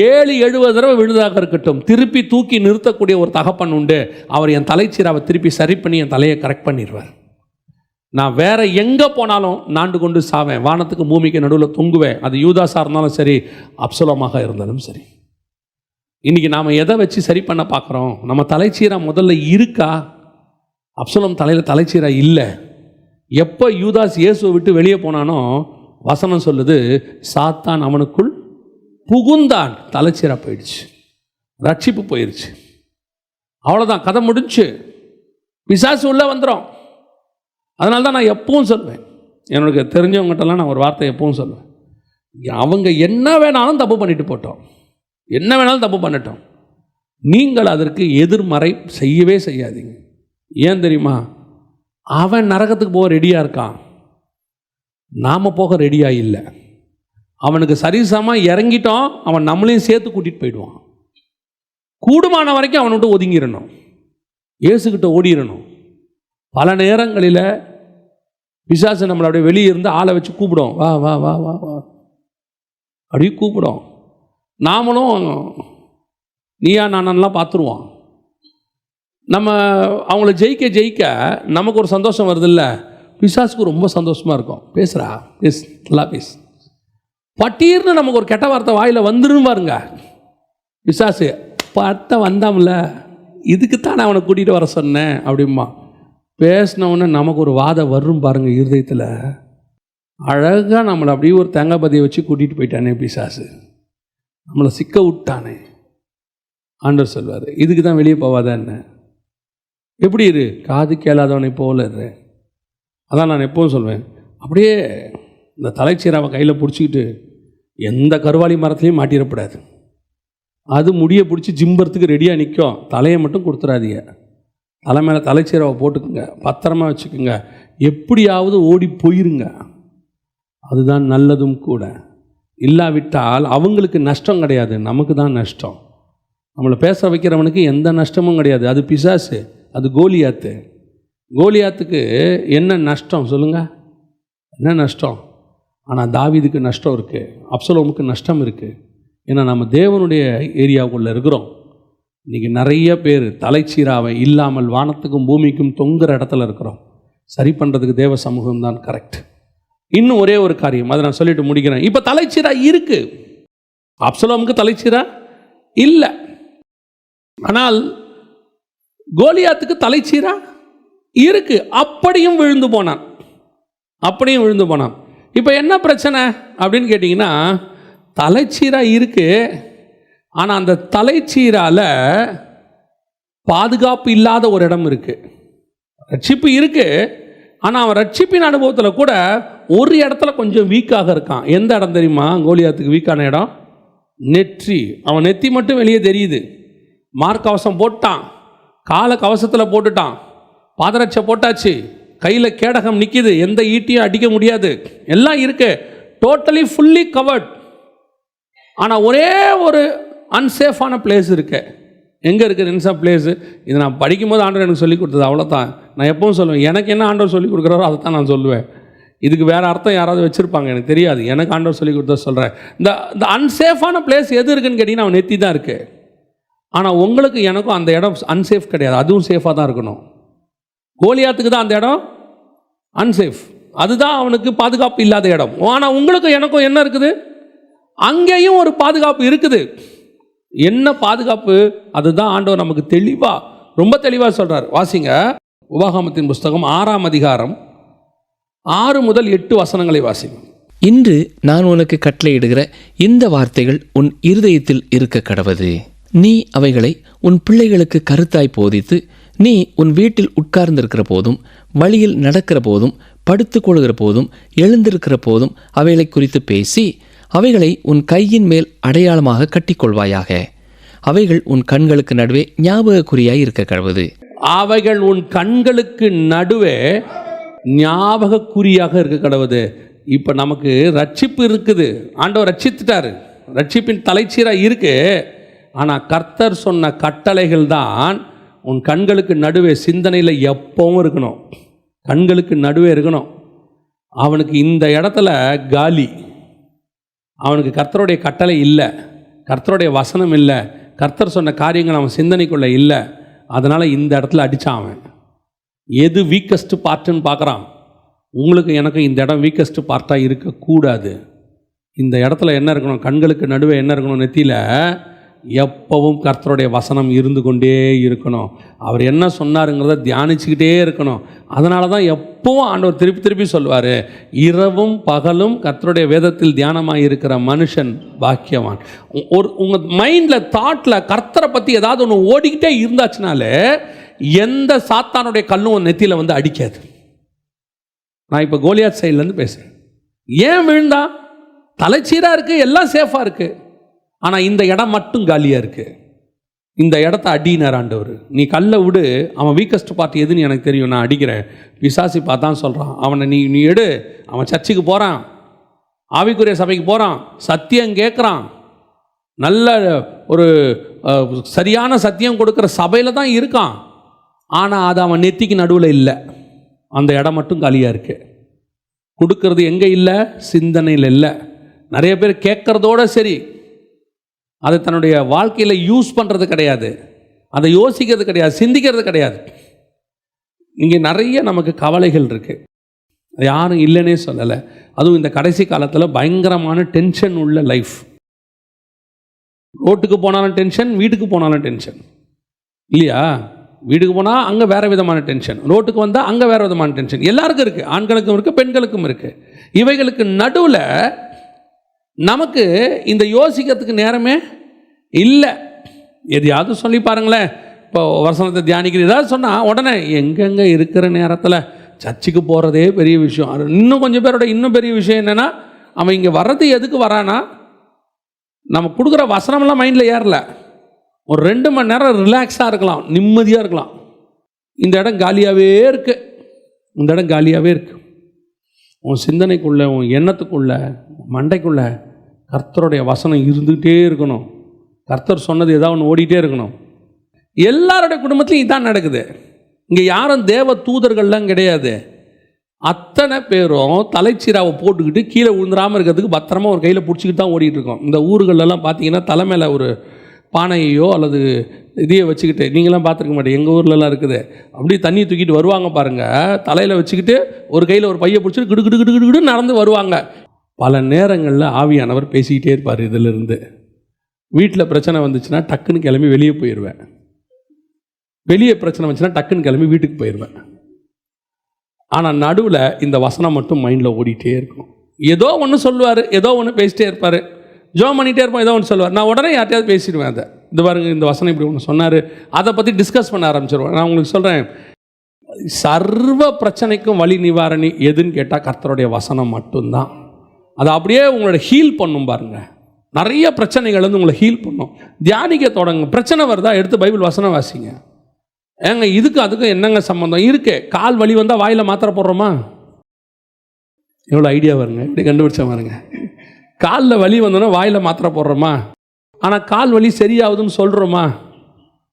7-70 தடவை விழுதாக இருக்கட்டும், திருப்பி தூக்கி நிறுத்தக்கூடிய ஒரு தகப்பன் உண்டு. அவர் என் தலைச்சீராவை திருப்பி சரி பண்ணி என் தலையை கரெக்ட் பண்ணிடுவார். நான் வேற எங்கே போனாலும் நாண்டு கொண்டு சாவேன், வானத்துக்கு பூமிக்கு நடுவில் தொங்குவேன். அது யூதாஸாக இருந்தாலும் சரி, அப்சலோமாக இருந்தாலும் சரி. இன்னைக்கு நாம் எதை வச்சு சரி பண்ண பார்க்குறோம்? நம்ம தலைச்சீரா முதல்ல இருக்கா? அப்சலோம் தலையில் தலைச்சீரா இல்லை. எப்போ யூதாஸ் இயேசுவை விட்டு வெளியே போனானோ வசனம் சொல்லுது, சாத்தான் அவனுக்குள் புகுந்தான். தலைச்சீரா போயிடுச்சு, ரட்சிப்பு போயிடுச்சு. அவ்வளோதான், கதை முடிஞ்சு. பிசாசு உள்ளே வந்துடும். அதனால தான் நான் எப்பவும் சொல்வேன், எனக்கு தெரிஞ்சவங்ககிட்டலாம் நான் ஒரு வார்த்தை எப்பவும் சொல்லுவேன், அவங்க என்ன வேணாலும் தப்பு பண்ணிட்டு போட்டோம், என்ன வேணாலும் தப்பு பண்ணட்டும், நீங்கள் அதற்கு எதிர்மறை செய்யவே செய்யாதீங்க. ஏன் தெரியுமா? அவன் நரகத்துக்கு போக ரெடியாக இருக்கான், நாம் போக ரெடியாக இல்லை. அவனுக்கு சரிசமாக இறங்கிட்டோம், அவன் நம்மளையும் சேர்த்து கூட்டிகிட்டு போயிடுவான். கூடுமான வரைக்கும் அவனை விட்டு ஒதுங்கிடணும், இயேசுக்கிட்ட ஓடிடணும். பல நேரங்களில் பிசாசு நம்மளை அப்படியே வெளியே இருந்து ஆளை வச்சு கூப்பிடும், வா வா வா வா வா அப்படியே கூப்பிடும். நாமளும் நீயா நானெல்லாம் பார்த்துருவோம். நம்ம அவங்கள ஜெயிக்க நமக்கு ஒரு சந்தோஷம் வருதில்ல, பிசாசுக்கு ரொம்ப சந்தோஷமாக இருக்கும். பேசுகிறா நல்லா பேசு, பட்டீர்னு நமக்கு ஒரு கெட்ட வார்த்தை வாயில் வந்துடும் பாருங்க. பிசாசு பட்ட வந்தாம்ல, இதுக்குத்தான் அவனை கூட்டிகிட்டு வர சொன்னேன் அப்படிமா பேசினவுடனே நமக்கு ஒரு வாதம் வரும் பாருங்க இருதயத்தில். அழகாக நம்மளை அப்படியே ஒரு தேங்காய் பதியை வச்சு கூட்டிகிட்டு போயிட்டானே பிசாசு, நம்மளை சிக்க விட்டானே. ஆண்டவர் சொல்வார், இதுக்கு தான் வெளியே போவாத என்ன, எப்படி இரு, காது கேளாதவனை போல இரு. அதான் நான் எப்போவும் சொல்வேன், அப்படியே இந்த தலைச்சீராவை கையில் பிடிச்சிக்கிட்டு எந்த கருவாளி மரத்துலையும் மாட்டிடக்கூடாது. அது முடியை பிடிச்சி ஜிம்பறதுக்கு ரெடியாக நிற்கும், தலையை மட்டும் கொடுத்துடாதீங்க. தலை மேலே தலைச்சீராவை போட்டுக்குங்க, பத்திரமா வச்சுக்குங்க, எப்படியாவது ஓடி போயிருங்க. அதுதான் நல்லதும் கூட. இல்லாவிட்டால் அவங்களுக்கு நஷ்டம் கிடையாது, நமக்கு தான் நஷ்டம். நம்மளை பேச வைக்கிறவனுக்கு எந்த நஷ்டமும் கிடையாது. அது பிசாசு, அது கோலியாத்து. கோலியாத்துக்கு என்ன நஷ்டம் சொல்லுங்கள், என்ன நஷ்டம்? ஆனால் தாவீதுக்கு நஷ்டம் இருக்குது, அப்சலோமுக்கு நஷ்டம் இருக்குது. ஏன்னா நம்ம தேவனுடைய ஏரியாவுக்குள்ளே இருக்கிறோம். இன்றைக்கி நிறைய பேர் தலைச்சீராவை இல்லாமல் வானத்துக்கும் பூமிக்கும் தொங்குற இடத்துல இருக்கிறோம். சரி பண்ணுறதுக்கு தேவ சமூகம் தான் கரெக்ட். இன்னும் ஒரே ஒரு காரியம், அதை நான் சொல்லிட்டு முடிக்கிறேன். இப்போ தலைச்சீரா இருக்குது, அப்சலோமுக்கு தலைச்சீரா இல்லை. ஆனால் கோலியாத்துக்கு தலைச்சீரா இருக்கு. அப்படியும் விழுந்து போனான். இப்போ என்ன பிரச்சனை அப்படின்னு கேட்டிங்கன்னா, தலைச்சீரா இருக்கு, ஆனால் அந்த தலைச்சீரால பாதுகாப்பு இல்லாத ஒரு இடம் இருக்கு. ரட்சிப்பு இருக்கு, ஆனால் அவன் ரட்சிப்பின் அனுபவத்தில் கூட ஒரு இடத்துல கொஞ்சம் வீக்காக இருக்கான். எந்த இடம் தெரியுமா கோலியாத்துக்கு வீக்கான இடம்? நெற்றி. அவன் நெத்தி மட்டும் வெளியே தெரியுது. மார்க்கவசம் போட்டான், காலை கவசத்தில் போட்டுட்டான், பாதரட்சை போட்டாச்சு, கையில் கேடகம் நிற்கிது, எந்த ஈட்டியும் அடிக்க முடியாது, எல்லாம் இருக்கு, டோட்டலி ஃபுல்லி கவர்ட். ஆனால் ஒரே ஒரு அன்சேஃபான பிளேஸ் இருக்கு. எங்கே இருக்குது அன்சேஃப் பிளேஸு? இது நான் படிக்கும்போது ஆண்டவர் எனக்கு சொல்லிக் கொடுத்தது, அவ்வளோதான். நான் எப்பவும் சொல்லுவேன், எனக்கு என்ன ஆண்டவர் சொல்லிக் கொடுக்குறாரோ அதை தான் நான் சொல்லுவேன். இதுக்கு வேறு அர்த்தம் யாராவது வச்சுருப்பாங்க, எனக்கு தெரியாது. எனக்கு ஆண்டவர் சொல்லிக் கொடுத்தா சொல்கிறேன். இந்த அன்சேஃபான பிளேஸ் எது இருக்குன்னு கேட்டிங்கன்னா அவன் நெத்தி தான் இருக்குது. ஆனால் உங்களுக்கு எனக்கும் அந்த இடம் அன்சேஃப் கிடையாது, அதுவும் சேஃபாக தான் இருக்கணும். கோலியாத்துக்கு தான் அந்த இடம் அன்சேஃப், அதுதான் அவனுக்கு பாதுகாப்பு இல்லாத இடம். ஆனால் உங்களுக்கு எனக்கும் என்ன இருக்குது? அங்கேயும் ஒரு பாதுகாப்பு இருக்குது. என்ன பாதுகாப்பு? அதுதான் ஆண்டவர் நமக்கு தெளிவாக, ரொம்ப தெளிவாக சொல்கிறார். வாசிங்க, உபாகமத்தின் புஸ்தகம் 6ஆம் அதிகாரம் 6 முதல் 8 வசனங்களை வாசிங்க. இன்று நான் உனக்கு கட்டளையிடுகிற இந்த வார்த்தைகள் உன் இருதயத்தில் இருக்க கடவது. நீ அவைகளை உன் பிள்ளைகளுக்கு கருத்தாய் போதித்து, நீ உன் வீட்டில் உட்கார்ந்திருக்கிற போதும், வழியில் நடக்கிற போதும், படுத்துக் கொள்கிற போதும், எழுந்திருக்கிற போதும் அவைகளை குறித்து பேசி, அவைகளை உன் கையின் மேல் அடையாளமாக கட்டிக்கொள்வாயாக. அவைகள் உன் கண்களுக்கு நடுவே ஞாபக குறியாய் இருக்க கடவுது. அவைகள் உன் கண்களுக்கு நடுவே ஞாபக குறியாக இருக்க கடவுது. இப்போ நமக்கு ரட்சிப்பு இருக்குது, ஆண்டவர் ரட்சித்துட்டாரு, ரட்சிப்பின் தலைச்சீராக இருக்கு. ஆனால் கர்த்தர் சொன்ன கட்டளைகள் தான் உன் கண்களுக்கு நடுவே, சிந்தனையில் எப்பவும் இருக்கணும், கண்களுக்கு நடுவே இருக்கணும். அவனுக்கு இந்த இடத்துல காலி, அவனுக்கு கர்த்தருடைய கட்டளை இல்லை, கர்த்தருடைய வசனம் இல்லை, கர்த்தர் சொன்ன காரியங்கள் அவன் சிந்தனைக்குள்ளே இல்லை. அதனால் இந்த இடத்துல அடித்தான். அவன் எது வீக்கஸ்ட் பார்ட்டுன்னு பார்க்குறான். உங்களுக்கு எனக்கு இந்த இடம் வீக்கஸ்ட் பார்ட்டாக இருக்கக்கூடாது. இந்த இடத்துல என்ன இருக்கணும்? கண்களுக்கு நடுவே என்ன இருக்கணும்? நெத்தியில் எப்பவும் கர்த்தருடைய வசனம் இருந்து கொண்டே இருக்கணும். அவர் என்ன சொன்னாருங்கிறத தியானிச்சுக்கிட்டே இருக்கணும். அதனால தான் எப்பவும் ஆண்டவர் திருப்பி திருப்பி சொல்வார், இரவும் பகலும் கர்த்தருடைய வேதத்தில் தியானமாக இருக்கிற மனுஷன் பாக்கியவான். உங்கள் மைண்டில் தாட்டில் கர்த்தரை பற்றி ஏதாவது ஒன்று ஓடிக்கிட்டே இருந்தாச்சுனாலே எந்த சாத்தானுடைய கல்லும் நெத்தியில் வந்து அடிக்காது. நான் இப்போ கோலியாத் சைட்லேருந்து பேசுகிறேன். ஏன் விழுந்தா? தலைச்சீராக இருக்குது, எல்லாம் சேஃபாக இருக்குது, ஆனால் இந்த இடம் மட்டும் காலியாக இருக்குது. இந்த இடத்த அடினார் ஆண்டவர். நீ கல்லை விடு, அவன் வீக்கஸ்ட் பார்ட்டி எதுன்னு எனக்கு தெரியும், நான் அடிக்கிறேன். பிசாசி பார்த்தான் சொல்கிறான், அவனை நீ எடு. அவன் சர்ச்சுக்கு போகிறான், ஆவிக்குரிய சபைக்கு போகிறான், சத்தியம் கேட்குறான், நல்ல ஒரு சரியான சத்தியம் கொடுக்குற சபையில் தான் இருக்கான். ஆனால் அது அவன் நெத்திக்கு நடுவில் இல்லை, அந்த இடம் மட்டும் காலியாக இருக்குது. கொடுக்கறது எங்கே இல்லை? சிந்தனையில் இல்லை. நிறைய பேர் கேட்குறதோட சரி, அதை தன்னுடைய வாழ்க்கையில் யூஸ் பண்ணுறது கிடையாது, அதை யோசிக்கிறது கிடையாது, சிந்திக்கிறது கிடையாது. இங்கே நிறைய நமக்கு கவலைகள் இருக்குது, யாரும் இல்லைன்னே சொல்லலை. அதுவும் இந்த கடைசி காலத்தில் பயங்கரமான டென்ஷன் உள்ள லைஃப். ரோட்டுக்கு போனாலும் டென்ஷன், வீட்டுக்கு போனாலும் டென்ஷன் இல்லையா? வீட்டுக்கு போனால் அங்கே வேறு விதமான டென்ஷன், ரோட்டுக்கு வந்தால் அங்கே வேறு விதமான டென்ஷன். எல்லாருக்கும் இருக்குது, ஆண்களுக்கும் இருக்குது, பெண்களுக்கும் இருக்குது. இவைகளுக்கு நடுவில் நமக்கு இந்த யோசிக்கிறதுக்கு நேரமே இல்லை. எதையாவது சொல்லி பாருங்களேன், இப்போ வசனத்தை தியானிக்கிறது ஏதாவது சொன்னால் உடனே எங்கெங்கே இருக்கிற நேரத்தில் சர்ச்சுக்கு போகிறதே பெரிய விஷயம். இன்னும் கொஞ்சம் பேரோட இன்னும் பெரிய விஷயம் என்னென்னா, அவன் இங்கே வர்றது எதுக்கு வரானா, நம்ம கொடுக்குற வசனமெல்லாம் மைண்டில் ஏறல, ஒரு 2 மணி நேரம் ரிலாக்ஸாக இருக்கலாம், நிம்மதியாக இருக்கலாம். இந்த இடம் காலியாகவே இருக்குது, இந்த இடம் காலியாகவே இருக்குது. உன் சிந்தனைக்குள்ளே, உன் எண்ணத்துக்குள்ளே, மண்டைக்குள்ளே கர்த்தருடைய வசனம் இருந்துகிட்டே இருக்கணும். கர்த்தர் சொன்னது ஏதாவது ஒன்று ஓடிட்டே இருக்கணும். எல்லாருடைய குடும்பத்திலையும் இதான் நடக்குது. இங்கே யாரும் தேவ தூதர்கள்லாம் கிடையாது. அத்தனை பேரும் தலைச்சீராவை போட்டுக்கிட்டு கீழே விழுந்துடாமல் இருக்கிறதுக்கு பத்திரமா ஒரு கையில் பிடிச்சிக்கிட்டு தான் ஓடிட்டு இருக்கோம். இந்த ஊர்களெல்லாம் பார்த்தீங்கன்னா தலைமையில் ஒரு பானையோ அல்லது இதையோ வச்சுக்கிட்டு, நீங்களாம் பார்த்துருக்க மாட்டேன், எங்கள் ஊர்லலாம் இருக்குது, அப்படியே தண்ணி தூக்கிட்டு வருவாங்க பாருங்கள், தலையில் வச்சுக்கிட்டு ஒரு கையில் ஒரு பையை பிடிச்சிட்டு கிடு கிடு கிடு கிடு நடந்து வருவாங்க. பல நேரங்களில் ஆவியானவர் பேசிக்கிட்டே இருப்பார். இதிலிருந்து வீட்டில் பிரச்சனை வந்துச்சுன்னா டக்குன்னு கிளம்பி வெளியே போயிடுவேன், வெளியே பிரச்சனை வந்துச்சுன்னா டக்குன்னு கிளம்பி வீட்டுக்கு போயிடுவேன். ஆனால் நடுவில் இந்த வசனம் மட்டும் மைண்டில் ஓடிட்டே இருக்கும். ஏதோ ஒன்று சொல்லுவார், ஏதோ ஒன்று பேசிட்டே இருப்பார், ஜோம் பண்ணிகிட்டே இருப்போம், ஏதோ ஒன்று சொல்லுவார். நான் உடனே யார்ட்டையாவது பேசிடுவேன், அதை இது பாருங்க இந்த வசனம் இப்படி ஒன்று சொன்னார், அதை பற்றி டிஸ்கஸ் பண்ண ஆரம்பிச்சிருவேன். நான் உங்களுக்கு சொல்கிறேன், சர்வ பிரச்சனைக்கும் வழி நிவாரணி எதுன்னு கேட்டால் கர்த்தருடைய வசனம் மட்டும்தான். அதை அப்படியே உங்களோட ஹீல் பண்ணும் பாருங்கள். நிறைய பிரச்சனைகள் வந்து உங்களை ஹீல் பண்ணும். தியானிக்க தொடங்க. பிரச்சனை வருதா, எடுத்து பைபிள் வசனம் வாசிங்க. ஏங்க இதுக்கு அதுக்கும் என்னங்க சம்மந்தம் இருக்கு? கால் வலி வந்தால் வாயில் மாத்திரை போடுறோமா? எவ்வளோ ஐடியா வருங்க, இப்படி கண்டுபிடிச்ச பாருங்க. காலில் வலி வந்தோன்னா வாயில் மாத்திரை போடுறோமா? ஆனால் கால் வலி சரியாகுதுன்னு சொல்கிறோமா?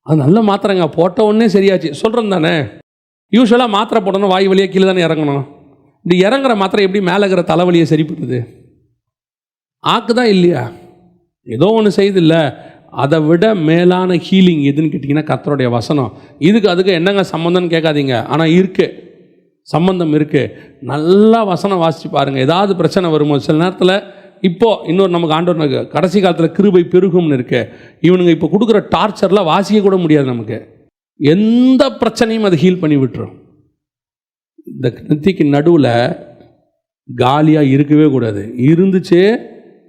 அது நல்ல மாத்திரைங்க, போட்ட உடனே சரியாச்சு சொல்கிறோம் தானே. யூஸ்வலாக மாத்திரை போடணும் வாய் வலியாக கீழே தானே இறங்கணும். இப்படி இறங்குற மாத்திரை எப்படி மேலே இருக்கிற தலைவலியை சரி பண்ணுது? ஆக்குதான் இல்லையா? ஏதோ ஒன்று செய்யுது இல்லை. அதை விட மேலான ஹீலிங் எதுன்னு கேட்டிங்கன்னா கர்த்தருடைய வசனம். இதுக்கு அதுக்கு என்னங்க சம்மந்தம்னு கேட்காதீங்க, ஆனால் இருக்குது, சம்பந்தம் இருக்குது. நல்லா வசனம் வாசித்து பாருங்கள். ஏதாவது பிரச்சனை வரும்போது சில நேரத்தில் இப்போது இன்னொரு நமக்கு ஆண்டவனுக்கு கடைசி காலத்தில் கிருபை பெருகும்னு இருக்கு. இவனுங்க இப்போ கொடுக்குற டார்ச்சரில் வாசிக்க கூட முடியாது. நமக்கு எந்த பிரச்சனையும் அதை ஹீல் பண்ணி விட்டுரும். இந்த நெத்திக்கு நடுவில் காலியாக இருக்கவே கூடாது. இருந்துச்சு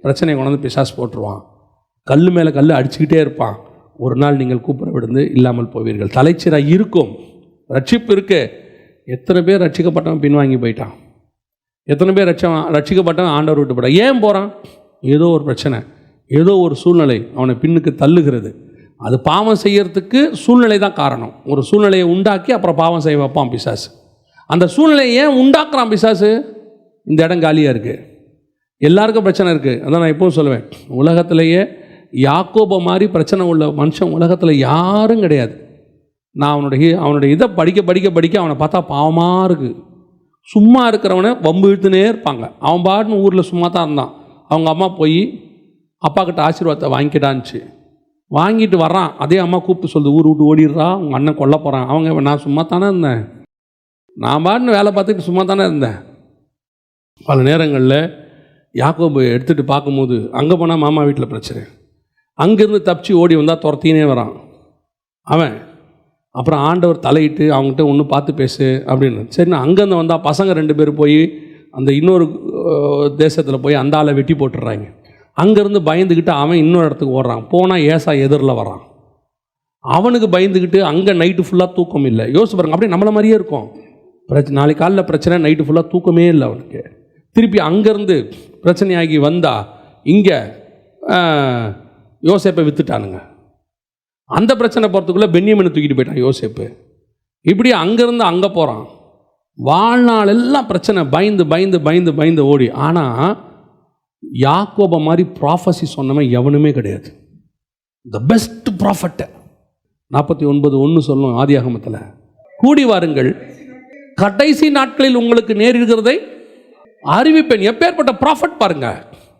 பிரச்சனையை கொண்டாந்து பிசாசு போட்டுருவான். கல் மேலே கல் அடிச்சுக்கிட்டே இருப்பான். ஒரு நாள் நீங்கள் கூப்பிட விடுந்து இல்லாமல் போவீர்கள். தலைச்சீராக இருக்கும், ரட்சிப்பு இருக்கு. எத்தனை பேர் ரட்சிக்கப்பட்டவன் பின்வாங்கி போயிட்டான்? எத்தனை பேர் ரட்சிக்கப்பட்டவன் ஆண்டவர் விட்டு போட்டான்? ஏன் போகிறான்? ஏதோ ஒரு பிரச்சனை, ஏதோ ஒரு சூழ்நிலை அவனை பின்னுக்கு தள்ளுகிறது. அது பாவம் செய்யறதுக்கு சூழ்நிலை தான் காரணம். ஒரு சூழ்நிலையை உண்டாக்கி அப்புறம் பாவம் செய்ய வைப்பான் பிசாசு. அந்த சூழ்நிலையை ஏன் உண்டாக்குறான் பிசாசு? இந்த இடம் காலியாக இருக்குது, எல்லாருக்கும் பிரச்சனை இருக்குது. அதான் நான் எப்பவும் சொல்லுவேன், உலகத்திலேயே யாக்கோப மாதிரி பிரச்சனை உள்ள மனுஷன் உலகத்தில் யாரும் கிடையாது. நான் அவனுடைய இதை படிக்க அவனை பார்த்தா பாவமாக இருக்குது. சும்மா இருக்கிறவனை வம்பு இழுத்துனே இருப்பாங்க. அவன் பாட்டுன்னு ஊரில் சும்மா தான் இருந்தான். அவங்க அம்மா போய் அப்பா கிட்ட ஆசீர்வாதத்தை வாங்கிக்கிட்டான்ச்சு. வாங்கிட்டு வர்றான், அதே அம்மா கூப்பிட்டு சொல்லுது, ஊர் விட்டு ஓடிடுறா, உங்கள் அண்ணன் கொல்ல போகிறான். அவங்க நான் சும்மா தானே இருந்தேன், நான் பாட்டுன்னு வேலை பார்த்துட்டு சும்மா தானே இருந்தேன். பல நேரங்களில் யாக்கோபு எடுத்துகிட்டு பார்க்கும்போது அங்கே போனால் மாமா வீட்டில் பிரச்சனை, அங்கேருந்து தப்பிச்சு ஓடி வந்தால் துரத்தினே வரான் அவன். அப்புறம் ஆண்டவர் தலையிட்டு அவங்ககிட்ட ஒன்று பார்த்து பேசு அப்படின்னு. சரி, நான் அங்கேருந்து வந்தால் பசங்க 2 பேர் போய் அந்த இன்னொரு தேசத்தில் போய் அந்த ஆளை வெட்டி போட்டுடுறாங்க. அங்கேருந்து பயந்துக்கிட்டு அவன் இன்னொரு இடத்துக்கு ஓடுறான். போனால் ஏசா எதிரில் வரான். அவனுக்கு பயந்துக்கிட்டு அங்கே நைட்டு ஃபுல்லாக தூக்கம் இல்லை. யோசிச்சு பாருங்க, அப்படியே நம்மளை மாதிரியே இருக்கும். நாளைக்கு காலையில் பிரச்சனை, நைட்டு ஃபுல்லாக தூக்கமே இல்லை அவனுக்கு. திருப்பி அங்கேருந்து பிரச்சனையாகி வந்தா இங்கே யோசேப்பை விற்றுட்டானுங்க. அந்த பிரச்சனை போகிறதுக்குள்ளே பென்யமீனை தூக்கிட்டு போயிட்டான் யோசேப்பு. இப்படி அங்கேருந்து அங்கே போகிறான். வாழ்நாள் எல்லாம் பிரச்சனை, பயந்து பயந்து பயந்து பயந்து ஓடி. ஆனால் யாக்கோப மாதிரி ப்ராஃபஸி சொன்னவன் எவனுமே கிடையாது. The best prophet. 49:1 சொல்லணும் ஆதியாகமத்தில், கூடி வாருங்கள் கடைசி நாட்களில் உங்களுக்கு நேரிடுகிறதை அறிவிப்பேன். எப்பேற்பட்ட ப்ராஃபட் பாருங்க.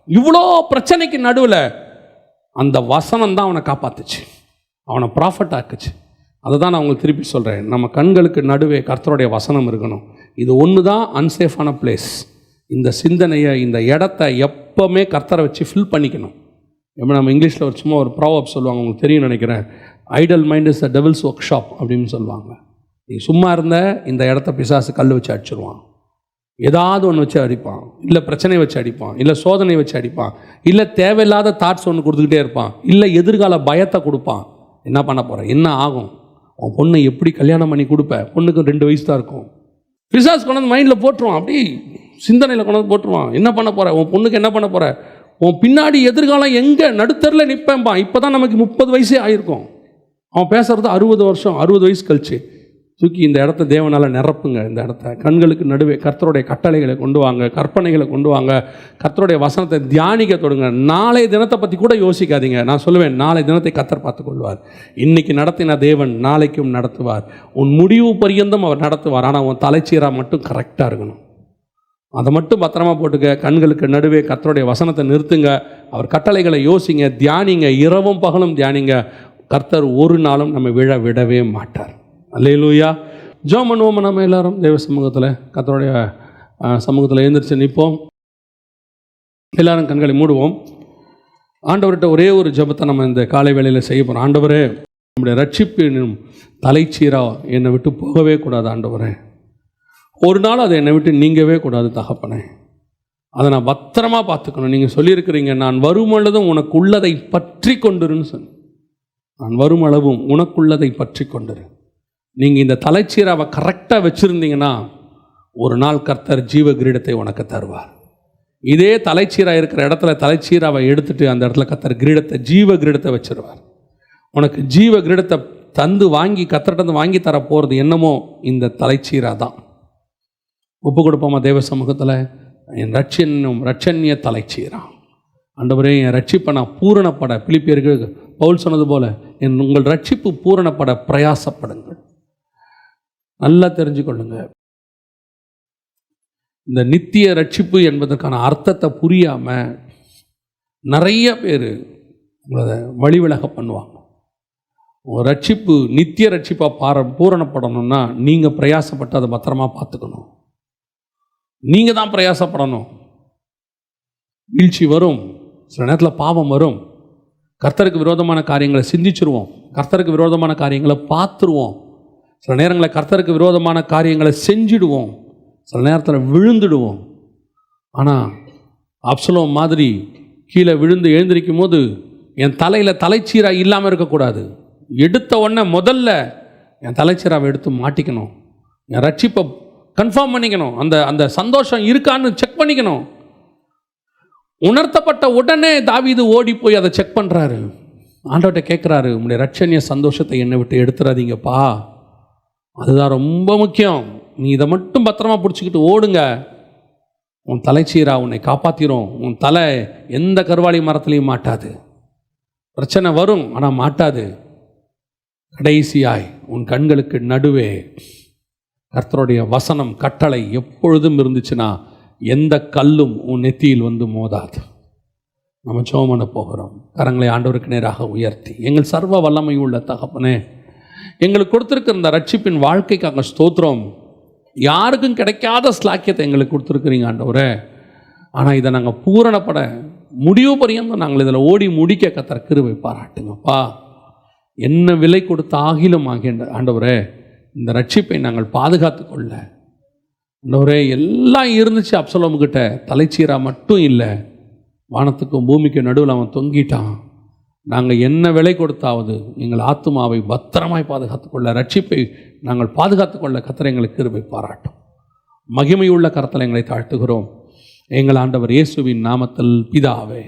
இவ்வளோ பிரச்சனைக்கு நடுவில் அந்த வசனம் தான் அவனை காப்பாத்துச்சு, அவனை ப்ராஃபட் ஆக்குச்சு. அதை தான் நான் உங்களுக்கு திருப்பி சொல்கிறேன். நம்ம கண்களுக்கு நடுவே கர்த்தருடைய வசனம் இருக்கணும். இது ஒன்று தான் அன்சேஃபான பிளேஸ். இந்த சிந்தனையை, இந்த இடத்த எப்போவுமே கர்த்தரை வச்சு ஃபில் பண்ணிக்கணும். எப்போ நம்ம இங்கிலீஷில் ஒரு சும்மா ஒரு ப்ராவர்ப் சொல்லுவாங்க, உங்களுக்கு தெரியும் நினைக்கிறேன். Idle mind is the devil's workshop அப்படின்னு சொல்லுவாங்க. நீ சும்மா இருந்த இந்த இடத்த பிசாசு கல் வச்சு அடிச்சிருவான். ஏதாவது ஒன்று வச்சு அடிப்பான், இல்லை பிரச்சனை வச்சு அடிப்பான், இல்லை சோதனை வச்சு அடிப்பான், இல்லை தேவையில்லாத தாட்ஸ் ஒன்று கொடுத்துக்கிட்டே இருப்பான், இல்லை எதிர்கால பயத்தை கொடுப்பான். என்ன பண்ண போகிற, என்ன ஆகும், உன் பொண்ணை எப்படி கல்யாணம் பண்ணி கொடுப்ப, பொண்ணுக்கு 2 வயசு தான் இருக்கும். பிசாசு கொண்டாந்து மைண்டில் போட்டுருவான், அப்படி சிந்தனையில் கொண்டாந்து போட்டுருவான். என்ன பண்ண போகிற, உன் பொண்ணுக்கு என்ன பண்ண போகிற, உன் பின்னாடி எதிர்காலம் எங்கே, நடுத்தரில் நிற்பேன்பான். இப்போ தான் நமக்கு 30 வயசே ஆகிருக்கும். அவன் பேசுகிறது 60 வருஷம், 60 வயசு கழிச்சு. தூக்கி இந்த இடத்த தேவனால் நிரப்புங்க. இந்த இடத்த கண்களுக்கு நடுவே கர்த்தருடைய கட்டளைகளை கொண்டு வாங்க, கற்பனைகளை கொண்டு வாங்க, கர்த்தருடைய வசனத்தை தியானிக்க தொடுங்க. நாளை தினத்தை பற்றி கூட யோசிக்காதீங்க. நான் சொல்லுவேன், நாளை தினத்தை கர்த்தர் பார்த்துக் கொள்வார். இன்னைக்கு நடத்தின தேவன் நாளைக்கும் நடத்துவார். உன் முடிவு பரியந்தம் அவர் நடத்துவார். ஆனால் உன் தலைச்சீராக மட்டும் கரெக்டாக இருக்கணும். அதை மட்டும் பத்திரமா போட்டுக்க. கண்களுக்கு நடுவே கர்த்தருடைய வசனத்தை நிறுத்துங்க. அவர் கட்டளைகளை யோசிங்க, தியானிங்க, இரவும் பகலும் தியானிங்க. கர்த்தர் ஒரு நாளும் நம்ம விடவே மாட்டார். அல்லேலூயா. ஜெபம் பண்ணுவோம். நம்ம எல்லாரும் தேவ சமூகத்தில், கர்த்தருடைய சமூகத்தில் எழுந்திரிச்சு நிற்போம். எல்லாரும் கண்களை மூடுவோம். ஆண்டவர்கிட்ட ஒரே ஒரு ஜெபத்தை நம்ம இந்த காலை வேளையில் செய்ய போகிறோம். ஆண்டவரே, நம்முடைய ரட்சிப்பினும் தலைச்சீரா என்னை விட்டு போகவே கூடாது. ஆண்டவரே, ஒரு நாள் அதை என்னை விட்டு நீங்கவே கூடாது. தகப்பனே, அதை நான் பத்திரமா பார்த்துக்கணும். நீங்கள் சொல்லியிருக்கிறீங்க, நான் வரும் பொழுதும் உனக்கு உள்ளதை பற்றி கொண்டுருன்னு சொன்ன. நான் வரும் அளவும் உனக்குள்ளதை பற்றி கொண்டுரு. நீங்கள் இந்த தலைச்சீராவை கரெக்டாக வச்சுருந்தீங்கன்னா ஒரு நாள் கர்த்தர் ஜீவ கிரீடத்தை உனக்கு தருவார். இதே தலைச்சீராக இருக்கிற இடத்துல தலைச்சீராவை எடுத்துட்டு அந்த இடத்துல கர்த்தர் கிரீடத்தை, ஜீவ கிரீடத்தை வச்சிருவார். உனக்கு ஜீவ கிரீடத்தை தந்து வாங்கி கர்த்தர்கிட்ட வாங்கி தர போகிறது என்னமோ இந்த தலைச்சீரா தான். ஒப்பு கொடுப்போமா தேவ சமூகத்தில்? என் ரட்சண்ய தலைச்சீரா. ஆண்டவரே, என் ரட்சிப்பை நான் பூரணப்பட, பிலிப்பியருக்கு பவுல் சொன்னது போல, உங்கள் ரட்சிப்பு பூரணப்பட பிரயாசப்படுங்கள். நல்லா தெரிஞ்சுக்கொள்ளுங்க. இந்த நித்திய ரட்சிப்பு என்பதற்கான அர்த்தத்தை புரியாமல் நிறைய பேர் உங்களை வழிவிலக பண்ணுவாங்க. உங்கள் ரட்சிப்பு நித்திய ரட்சிப்பாக பூரணப்படணும்னா நீங்கள் பிரயாசப்பட்டு அதை பத்திரமா பார்த்துக்கணும். நீங்கள் தான் பிரயாசப்படணும். வீழ்ச்சி வரும், சில நேரத்தில் பாவம் வரும், கர்த்தருக்கு விரோதமான காரியங்களை சிந்திச்சிருவோம், கர்த்தருக்கு விரோதமான காரியங்களை பார்த்துருவோம், சில நேரங்களில் கர்த்தருக்கு விரோதமான காரியங்களை செஞ்சிடுவோம், சில நேரத்தில் விழுந்துடுவோம். ஆனால் அப்சலோம் மாதிரி கீழே விழுந்து எழுந்திருக்கும் போது என் தலையில் தலைச்சீராக இல்லாமல் இருக்கக்கூடாது. எடுத்த உடனே முதல்ல என் தலைச்சீராவை எடுத்து மாட்டிக்கணும். என் ரட்சிப்பை கன்ஃபார்ம் பண்ணிக்கணும். அந்த சந்தோஷம் இருக்கான்னு செக் பண்ணிக்கணும். உணர்த்தப்பட்ட உடனே தாவீது ஓடி போய் அதை செக் பண்ணுறாரு. ஆண்டவர்கிட்ட கேட்குறாரு, உங்களுடைய ரட்சணிய சந்தோஷத்தை என்னை விட்டு எடுத்துடாதீங்கப்பா, அதுதான் ரொம்ப முக்கியம். நீ இதை மட்டும் பத்திரமா பிடிச்சிக்கிட்டு ஓடுங்க. உன் தலைச்சீரா உன்னை காப்பாற்றிரும். உன் தலை எந்த கருவாளி மரத்துலையும் மாட்டாது. பிரச்சனை வரும், ஆனால் மாட்டாது. கடைசியாய் உன் கண்களுக்கு நடுவே கர்த்தருடைய வசனம், கட்டளை எப்பொழுதும் இருந்துச்சுன்னா எந்த கல்லும் உன் நெத்தியில் வந்து மோதாது. நம்ம ஜெபம் பண்ண போகிறோம். கரங்களை ஆண்டவருக்கு நேராக உயர்த்தி, எங்கள் சர்வ வல்லமை உள்ள தகப்பனே, எங்களுக்கு கொடுத்துருக்கிற இந்த ரட்சிப்பின் வாழ்க்கைக்காக ஸ்தோத்திரம். யாருக்கும் கிடைக்காத ஸ்லாக்கியத்தை எங்களுக்கு கொடுத்துருக்குறீங்க ஆண்டவரே. ஆனால் இதை நாங்கள் பூரணப்பட முடிவு பரியந்தம் நாங்கள் இதில் ஓடி முடிக்க கர்த்தர் கிருபை பாராட்டுங்கப்பா. என்ன விலை கொடுத்த ஆகிலும் ஆகின்ற ஆண்டவரே, இந்த ரட்சிப்பை நாங்கள் பாதுகாத்து கொள்ள ஆண்டவரே. எல்லாம் இருந்துச்சு அப்சலோமுக்கிட்ட, தலைச்சீரா மட்டும் இல்லை. வானத்துக்கும் பூமிக்கும் நடுவில் அவன் தொங்கிட்டான். நாங்கள் என்ன விலை கொடுத்தாவது எங்கள் ஆத்துமாவை பத்திரமாய் பாதுகாத்து கொள்ள, ரட்சிப்பை நாங்கள் பாதுகாத்து கொள்ள கர்த்தர் எங்களுக்கு கிருபை பாராட்டும். மகிமையுள்ள கரத்தில் எங்களை தாழ்த்துகிறோம் எங்கள் ஆண்டவர் இயேசுவின் நாமத்தில் பிதாவே.